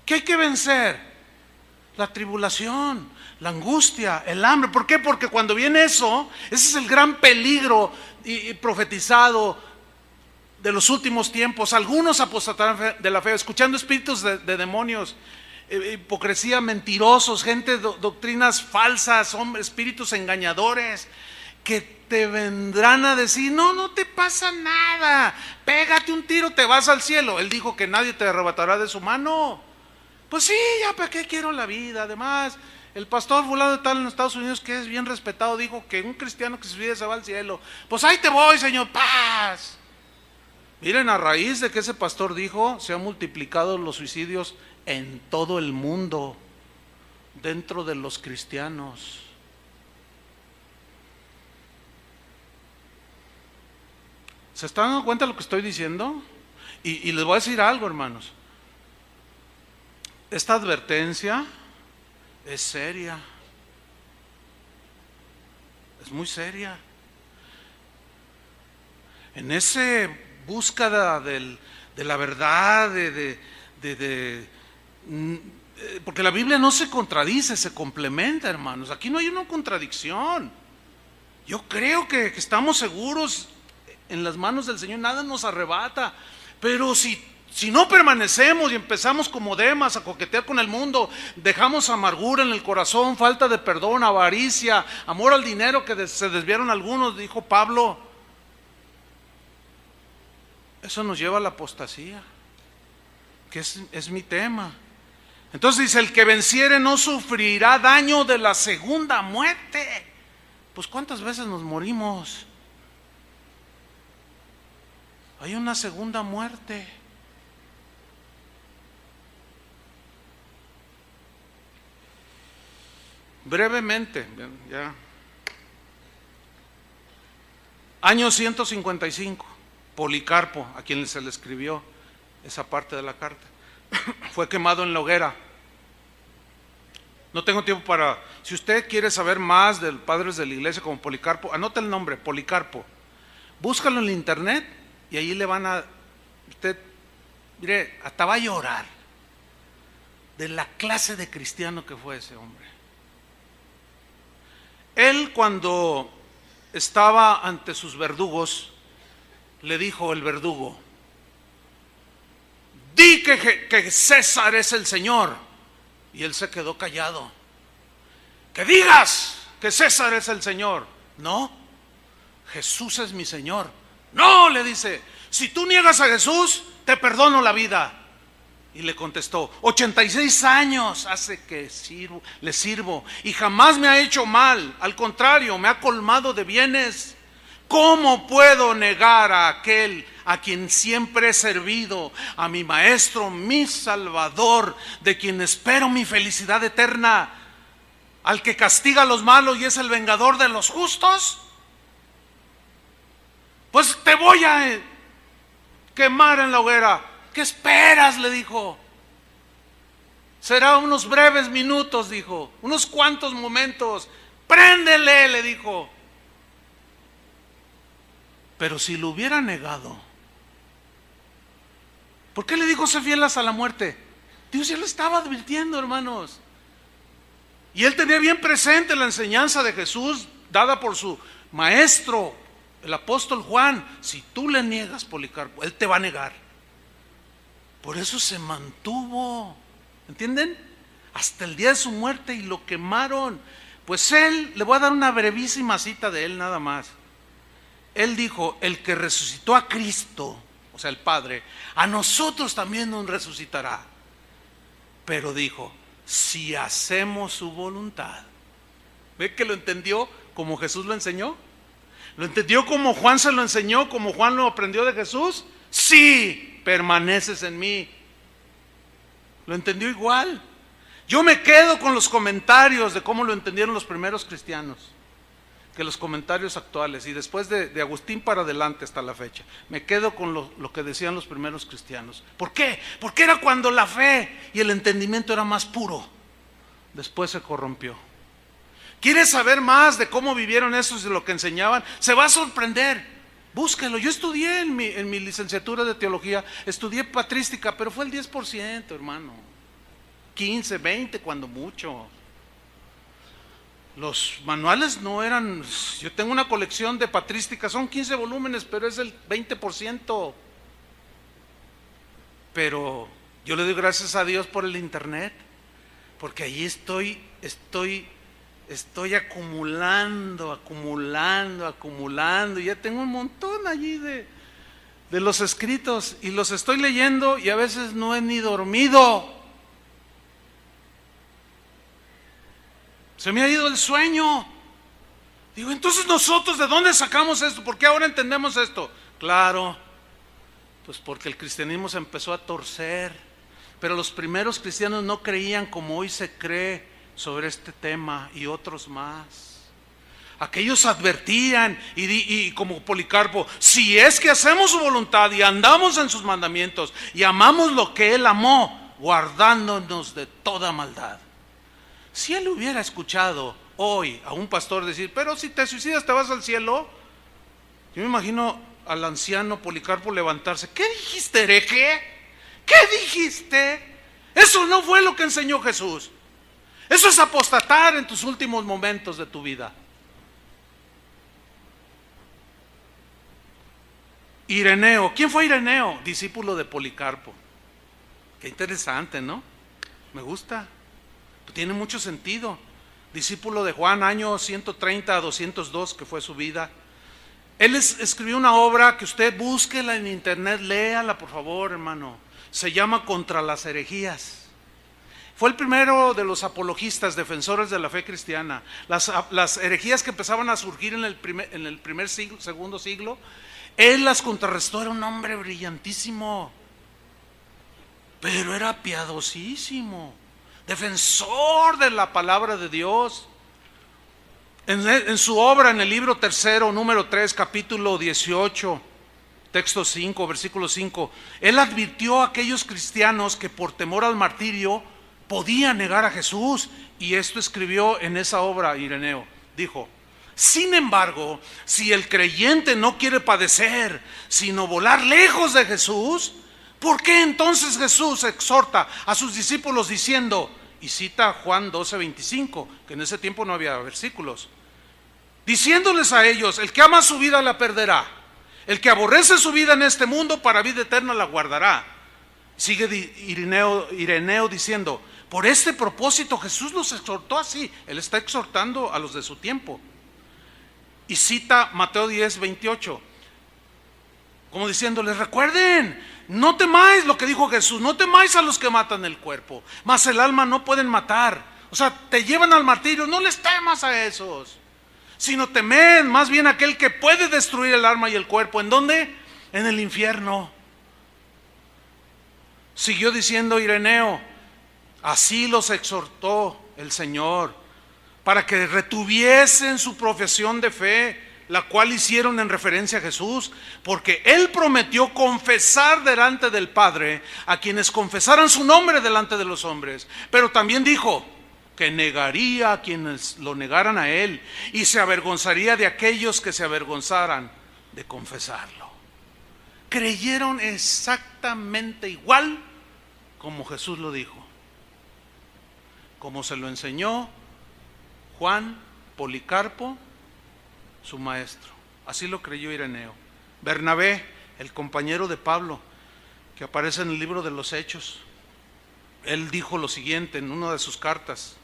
¿Qué hay que vencer? La tribulación, la angustia, el hambre. ¿Por qué? Porque cuando viene eso, ese es el gran peligro y profetizado de los últimos tiempos. Algunos apostatarán de la fe, escuchando espíritus de demonios, hipocresía, mentirosos, gente, doctrinas falsas, hombres, espíritus engañadores, que te vendrán a decir: no te pasa nada, pégate un tiro, te vas al cielo. Él dijo que nadie te arrebatará de su mano. Pues sí, ya para qué quiero la vida. Además, el pastor fulano de tal en Estados Unidos, que es bien respetado, dijo que un cristiano que se suicida se va al cielo. Pues ahí te voy, Señor, paz. Miren, a raíz de que ese pastor dijo, se han multiplicado los suicidios en todo el mundo, dentro de los cristianos. ¿Se están dando cuenta de lo que estoy diciendo? Y les voy a decir algo, hermanos. Esta advertencia es seria. Es muy seria. En esa búsqueda de la verdad, porque la Biblia no se contradice, se complementa, hermanos. Aquí no hay una contradicción. Yo creo que estamos seguros en las manos del Señor, nada nos arrebata. Pero si no permanecemos y empezamos como Demas a coquetear con el mundo, dejamos amargura en el corazón, falta de perdón, avaricia, amor al dinero, que se desviaron algunos, dijo Pablo, eso nos lleva a la apostasía, que es mi tema. Entonces dice: el que venciere no sufrirá daño de la segunda muerte. Pues ¿cuántas veces nos morimos? Hay una segunda muerte. Brevemente, ya. Año 155, Policarpo, a quien se le escribió esa parte de la carta, fue quemado en la hoguera. No tengo tiempo para... Si usted quiere saber más de padres de la iglesia como Policarpo, anota el nombre, Policarpo. Búscalo en el internet y ahí le van a... Usted, mire, hasta va a llorar de la clase de cristiano que fue ese hombre. Él, cuando estaba ante sus verdugos, le dijo el verdugo: di que César es el Señor. Y él se quedó callado. Que digas que César es el Señor. No, Jesús es mi Señor. No, le dice, si tú niegas a Jesús, te perdono la vida. Y le contestó: 86 años hace que le sirvo y jamás me ha hecho mal. Al contrario, me ha colmado de bienes. ¿Cómo puedo negar a aquel a quien siempre he servido, a mi Maestro, mi Salvador, de quien espero mi felicidad eterna, al que castiga a los malos y es el vengador de los justos, pues te voy a quemar en la hoguera. ¿Qué esperas?, le dijo. Será unos breves minutos, dijo, unos cuantos momentos. Préndele, le dijo. Pero si lo hubiera negado, ¿por qué le dijo sé fiel hasta la muerte? Dios ya lo estaba advirtiendo, hermanos. Y él tenía bien presente la enseñanza de Jesús dada por su maestro, el apóstol Juan. Si tú le niegas, Policarpo, él te va a negar. Por eso se mantuvo, ¿entienden? Hasta el día de su muerte, y lo quemaron. Pues él, le voy a dar una brevísima cita de él nada más. Él dijo: el que resucitó a Cristo, o sea el Padre, a nosotros también nos resucitará. Pero dijo: si hacemos su voluntad. ¿Ve que lo entendió como Jesús lo enseñó? ¿Lo entendió como Juan se lo enseñó, como Juan lo aprendió de Jesús? Sí, permaneces en mí. Lo entendió igual. Yo me quedo con los comentarios de cómo lo entendieron los primeros cristianos que los comentarios actuales, y después de Agustín para adelante hasta la fecha. Me quedo con lo que decían los primeros cristianos. ¿Por qué? Porque era cuando la fe y el entendimiento era más puro. Después se corrompió. ¿Quieres saber más de cómo vivieron esos y de lo que enseñaban? Se va a sorprender. Búsquelo. Yo estudié en mi licenciatura de teología, estudié patrística, pero fue el 10%, hermano. 15, 20 cuando mucho. Los manuales no eran. Yo tengo una colección de patrística, son 15 volúmenes, pero es el 20%. Pero yo le doy gracias a Dios por el internet, porque allí estoy acumulando, y ya tengo un montón allí de los escritos, y los estoy leyendo, y a veces no he ni dormido. Se me ha ido el sueño. Digo, entonces nosotros, ¿de dónde sacamos esto? ¿Por qué ahora entendemos esto? Claro, pues porque el cristianismo se empezó a torcer. Pero los primeros cristianos no creían como hoy se cree sobre este tema, y otros más. Aquellos advertían, y como Policarpo: si es que hacemos su voluntad y andamos en sus mandamientos y amamos lo que él amó, guardándonos de toda maldad. Si él hubiera escuchado hoy a un pastor decir: pero si te suicidas te vas al cielo, yo me imagino al anciano Policarpo levantarse: ¿qué dijiste, hereje? ¿Qué dijiste? Eso no fue lo que enseñó Jesús. Eso es apostatar en tus últimos momentos de tu vida. Ireneo. ¿Quién fue Ireneo? Discípulo de Policarpo. Qué interesante, ¿no? Me gusta. Tiene mucho sentido. Discípulo de Juan, año 130 a 202, que fue su vida. Él escribió una obra que usted búsquela en internet, léala por favor, hermano. Se llama Contra las herejías. Fue el primero de los apologistas, defensores de la fe cristiana. Las herejías que empezaban a surgir en el primer siglo, segundo siglo, él las contrarrestó. Era un hombre brillantísimo, pero era piadosísimo, defensor de la palabra de Dios. En su obra, en el libro tercero, número 3, capítulo 18, texto 5, versículo 5, él advirtió a aquellos cristianos que por temor al martirio podían negar a Jesús. Y esto escribió en esa obra Ireneo. Dijo: sin embargo, si el creyente no quiere padecer, sino volar lejos de Jesús, ¿por qué entonces Jesús exhorta a sus discípulos diciendo, y cita Juan 12:25, que en ese tiempo no había versículos, diciéndoles a ellos: el que ama su vida la perderá, el que aborrece su vida en este mundo para vida eterna la guardará? Sigue Ireneo diciendo: por este propósito Jesús los exhortó así. Él está exhortando a los de su tiempo. Y cita Mateo 10:28, como diciéndoles: recuerden, no temáis, lo que dijo Jesús, no temáis a los que matan el cuerpo, mas el alma no pueden matar. O sea, te llevan al martirio, no les temas a esos, sino temed más bien a aquel que puede destruir el alma y el cuerpo. ¿En dónde? en el infierno. Siguió diciendo Ireneo: así los exhortó el Señor, para que retuviesen su profesión de fe, la cual hicieron en referencia a Jesús, porque Él prometió confesar delante del Padre a quienes confesaran su nombre delante de los hombres. Pero también dijo que negaría a quienes lo negaran a Él, y se avergonzaría de aquellos que se avergonzaran de confesarlo. Creyeron exactamente igual como Jesús lo dijo, como se lo enseñó Juan, Policarpo, su maestro. Así lo creyó Ireneo. Bernabé, el compañero de Pablo, que aparece en el libro de los Hechos, él dijo lo siguiente en una de sus cartas: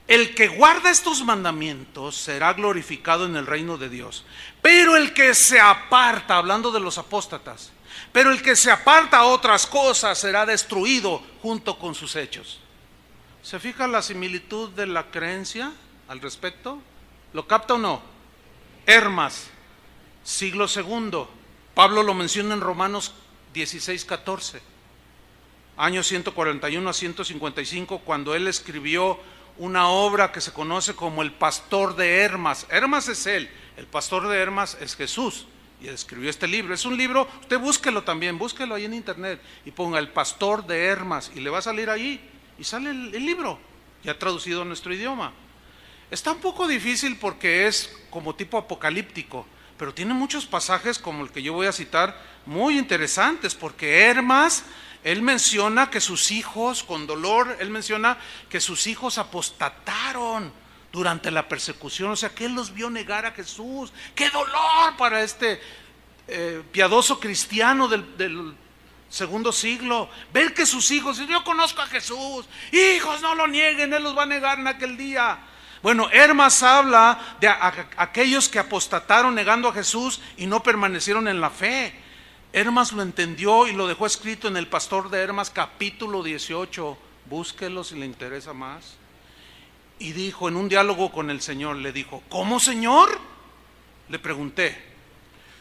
el que guarda estos mandamientos será glorificado en el reino de Dios, pero el que se aparta, hablando de los apóstatas, pero el que se aparta a otras cosas será destruido junto con sus hechos. ¿Se fija la similitud de la creencia al respecto? ¿Lo capta o no? Hermas, siglo segundo. Pablo lo menciona en Romanos 16:14, años 141 a 155, cuando él escribió una obra que se conoce como el Pastor de Hermas. Hermas es él, el Pastor de Hermas es Jesús, y escribió este libro. Es un libro, usted búsquelo también, búsquelo ahí en internet y ponga el Pastor de Hermas y le va a salir ahí, y sale el libro, ya traducido a nuestro idioma. Está un poco difícil porque es como tipo apocalíptico, pero tiene muchos pasajes como el que yo voy a citar muy interesantes, porque Hermas, él menciona que sus hijos, con dolor, él menciona que sus hijos apostataron durante la persecución, o sea que él los vio negar a Jesús. ¡Qué dolor para este piadoso cristiano del segundo siglo! Ver que sus hijos, yo conozco a Jesús, hijos, no lo nieguen, él los va a negar en aquel día. Bueno, Hermas habla de aquellos que apostataron negando a Jesús y no permanecieron en la fe. Hermas lo entendió y lo dejó escrito en el Pastor de Hermas, capítulo 18. Búsquelo si le interesa más. Y dijo, en un diálogo con el Señor, le dijo: ¿cómo, Señor? Le pregunté: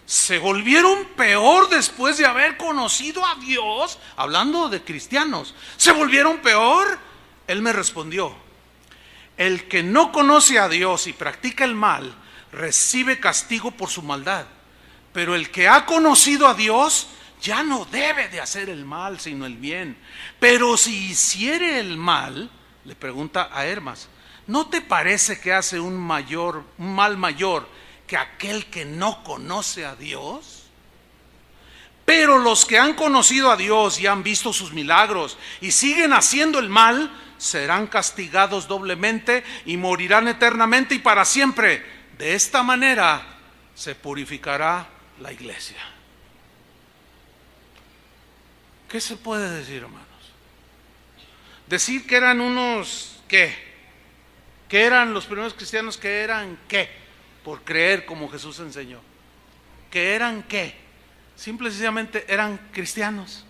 ¿se volvieron peor después de haber conocido a Dios? Hablando de cristianos, ¿se volvieron peor? Él me respondió: el que no conoce a Dios y practica el mal, recibe castigo por su maldad. Pero el que ha conocido a Dios, ya no debe de hacer el mal, sino el bien. Pero si hiciere el mal, le pregunta a Hermas, ¿no te parece que hace un mal mayor que aquel que no conoce a Dios? Pero los que han conocido a Dios y han visto sus milagros y siguen haciendo el mal, serán castigados doblemente y morirán eternamente y para siempre. De esta manera se purificará la iglesia. ¿Qué se puede decir, hermanos? Decir que eran unos, ¿qué? Que eran los primeros cristianos, que eran, ¿qué? Por creer como Jesús enseñó. ¿Que eran qué? Simple y sencillamente eran cristianos.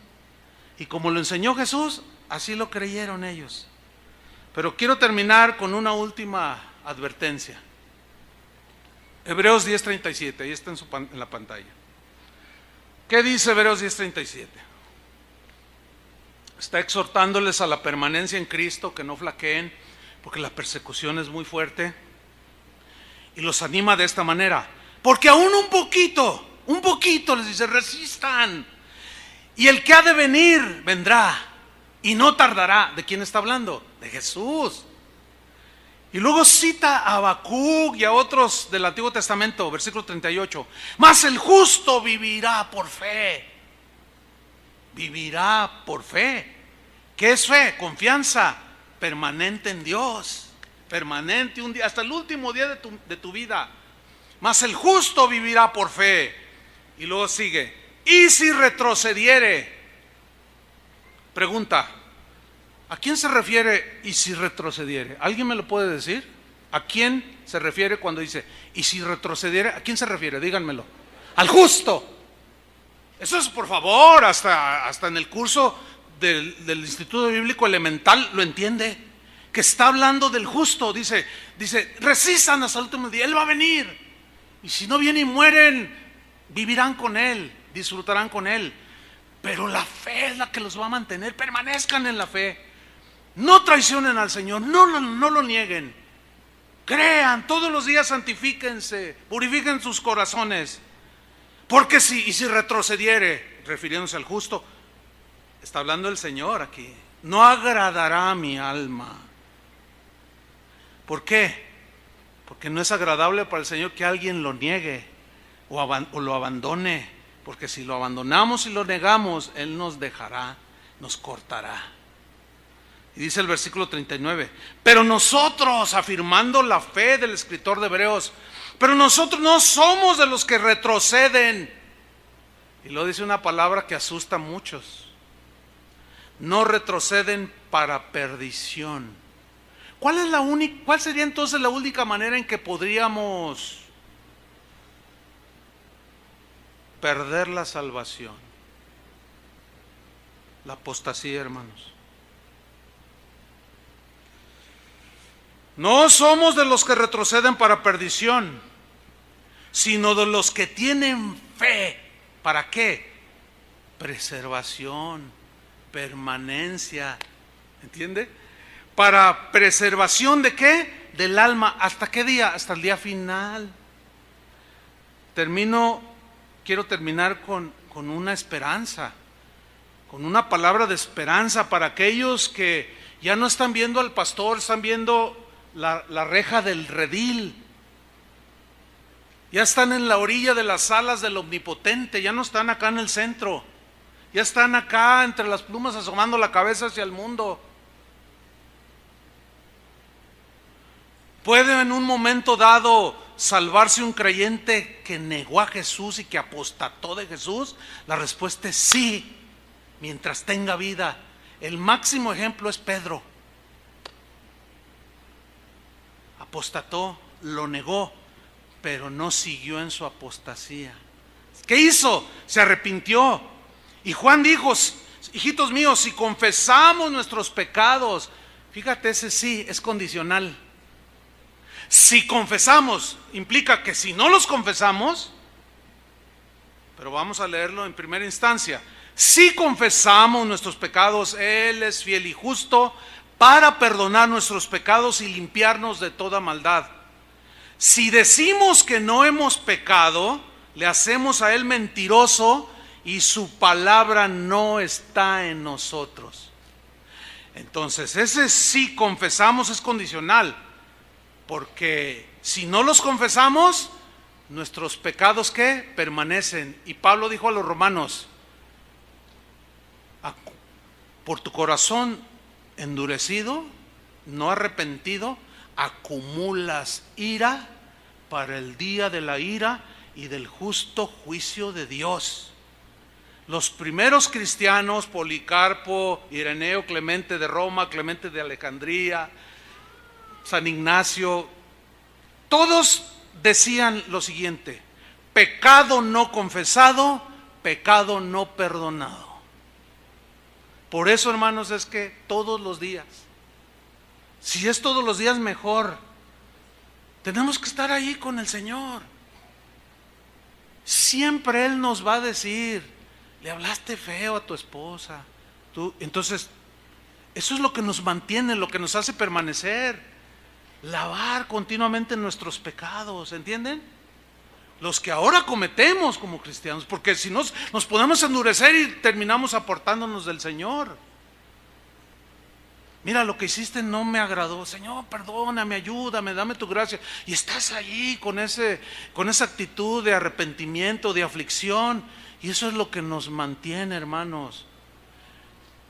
Y como lo enseñó Jesús, así lo creyeron ellos. Pero quiero terminar con una última advertencia. Hebreos 10:37, ahí está en la pantalla. ¿Qué dice Hebreos 10:37? Está exhortándoles a la permanencia en Cristo, que no flaqueen, porque la persecución es muy fuerte. Y los anima de esta manera: porque aún un poquito, les dice, resistan. Y el que ha de venir, vendrá, y no tardará. ¿De quién está hablando? De Jesús. Y luego cita a Habacuc y a otros del Antiguo Testamento, versículo 38. Mas el justo vivirá por fe. Vivirá por fe. ¿Qué es fe? Confianza permanente en Dios. Permanente un día, hasta el último día de tu vida. Mas el justo vivirá por fe. Y luego sigue: y si retrocediere. Pregunta: ¿a quién se refiere y si retrocediere? ¿Alguien me lo puede decir? ¿A quién se refiere cuando dice y si retrocediere? ¿A quién se refiere? Díganmelo. Al justo. Eso es, por favor, hasta en el curso del Instituto Bíblico Elemental lo entiende, que está hablando del justo. Dice, resistan hasta el último día, Él va a venir. Y si no viene y mueren, vivirán con Él. disfrutarán con Él. Pero la fe es la que los va a mantener. Permanezcan en la fe. No traicionen al Señor, no lo nieguen. Crean, todos los días santifíquense, purifiquen sus corazones. Porque si retrocediere, refiriéndose al justo, está hablando el Señor aquí, no agradará a mi alma. ¿Por qué? Porque no es agradable para el Señor que alguien lo niegue o lo abandone. Porque si lo abandonamos y lo negamos, Él nos dejará, nos cortará. Y dice el versículo 39, pero nosotros, afirmando la fe del escritor de Hebreos, pero nosotros no somos de los que retroceden. Y luego dice una palabra que asusta a muchos. No retroceden para perdición. ¿Cuál sería entonces la única manera en que podríamos perder la salvación? La apostasía, hermanos. No somos de los que retroceden para perdición, sino de los que tienen fe. ¿Para qué? Preservación, permanencia. ¿Entiende? Para preservación ¿de qué? Del alma. ¿Hasta qué día? Hasta el día final. Quiero terminar con una esperanza, con una palabra de esperanza para aquellos que ya no están viendo al pastor, están viendo la reja del redil. Ya están en la orilla de las alas del Omnipotente, ya no están acá en el centro, ya están acá entre las plumas asomando la cabeza hacia el mundo. ¿Puede en un momento dado salvarse un creyente que negó a Jesús y que apostató de Jesús? La respuesta es sí, mientras tenga vida. El máximo ejemplo es Pedro. Apostató, lo negó, pero no siguió en su apostasía. ¿Qué hizo? Se arrepintió. Y Juan dijo, hijitos míos, si confesamos nuestros pecados, fíjate, ese sí es condicional. Si confesamos, implica que si no los confesamos, pero vamos a leerlo en primera instancia. Si confesamos nuestros pecados, Él es fiel y justo para perdonar nuestros pecados y limpiarnos de toda maldad. Si decimos que no hemos pecado, le hacemos a Él mentiroso y su palabra no está en nosotros. Entonces, ese si confesamos es condicional, porque si no los confesamos, nuestros pecados ¿qué? Permanecen. Y Pablo dijo a los romanos, por tu corazón endurecido, no arrepentido, acumulas ira para el día de la ira y del justo juicio de Dios. Los primeros cristianos, Policarpo, Ireneo, Clemente de Roma, Clemente de Alejandría, San Ignacio, todos decían lo siguiente: pecado no confesado, pecado no perdonado. Por eso, hermanos, es que todos los días, si es todos los días mejor, tenemos que estar ahí con el Señor. Siempre Él nos va a decir, le hablaste feo a tu esposa. Entonces, eso es lo que nos mantiene, lo que nos hace permanecer. Lavar continuamente nuestros pecados, ¿entienden? Los que ahora cometemos como cristianos, porque si nos podemos endurecer y terminamos apartándonos del Señor. Mira, lo que hiciste no me agradó. Señor, perdóname, ayúdame, dame tu gracia. Y estás ahí con esa actitud de arrepentimiento, de aflicción. Y eso es lo que nos mantiene, hermanos.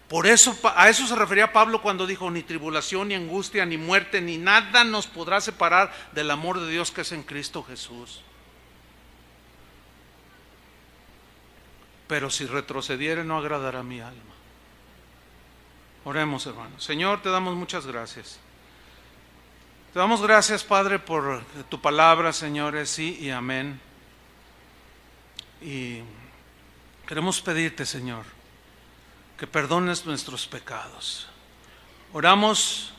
Por eso, a eso se refería Pablo cuando dijo: ni tribulación, ni angustia, ni muerte, ni nada nos podrá separar del amor de Dios que es en Cristo Jesús. Pero si retrocediere, no agradará a mi alma. Oremos, hermanos. Señor, te damos muchas gracias. Te damos gracias, Padre, por tu palabra, Señor, es sí y amén. Y queremos pedirte, Señor, que perdones nuestros pecados. Oramos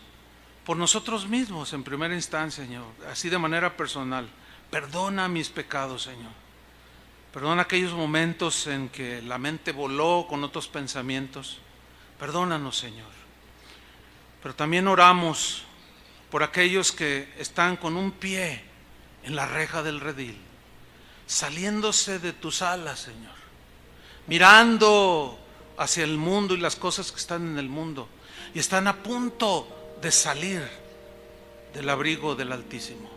por nosotros mismos en primera instancia, Señor, así de manera personal. Perdona mis pecados, Señor. Perdona aquellos momentos en que la mente voló con otros pensamientos. Perdónanos, Señor. Pero también oramos por aquellos que están con un pie en la reja del redil, saliéndose de tus alas, Señor, mirando hacia el mundo y las cosas que están en el mundo, y están a punto de salir del abrigo del Altísimo,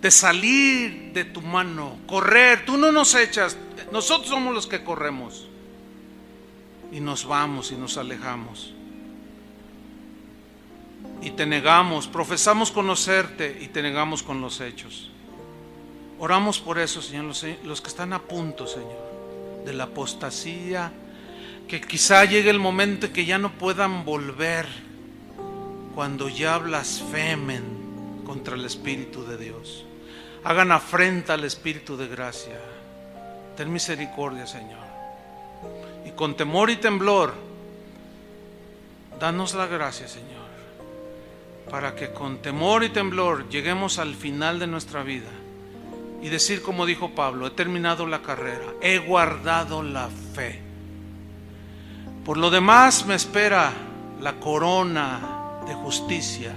de salir de tu mano, correr. Tú no nos echas, nosotros somos los que corremos y nos vamos y nos alejamos y te negamos, profesamos conocerte y te negamos con los hechos. Oramos por eso, Señor, los que están a punto, Señor, de la apostasía, que quizá llegue el momento en que ya no puedan volver cuando ya blasfemen contra el Espíritu de Dios, hagan afrenta al Espíritu de gracia. Ten misericordia, Señor, y con temor y temblor danos la gracia, Señor, para que con temor y temblor lleguemos al final de nuestra vida y decir como dijo Pablo: he terminado la carrera, he guardado la fe. Por lo demás me espera la corona de justicia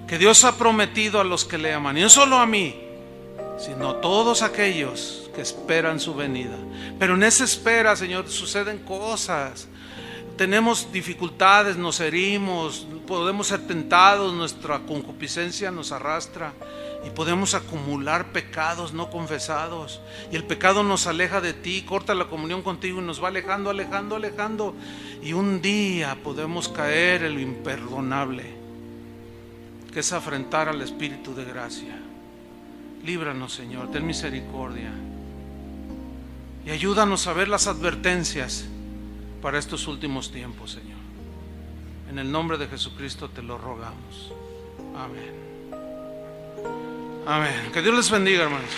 que Dios ha prometido a los que le aman, y no solo a mí, sino a todos aquellos que esperan su venida. Pero en esa espera, Señor, suceden cosas. Tenemos dificultades, nos herimos, podemos ser tentados, nuestra concupiscencia nos arrastra y podemos acumular pecados no confesados, y el pecado nos aleja de ti, corta la comunión contigo y nos va alejando, y un día podemos caer en lo imperdonable, que es afrentar al Espíritu de gracia. Líbranos, Señor, ten misericordia y ayúdanos a ver las advertencias para estos últimos tiempos, Señor. En el nombre de Jesucristo te lo rogamos. Amén. Amén. Que Dios les bendiga, hermanos.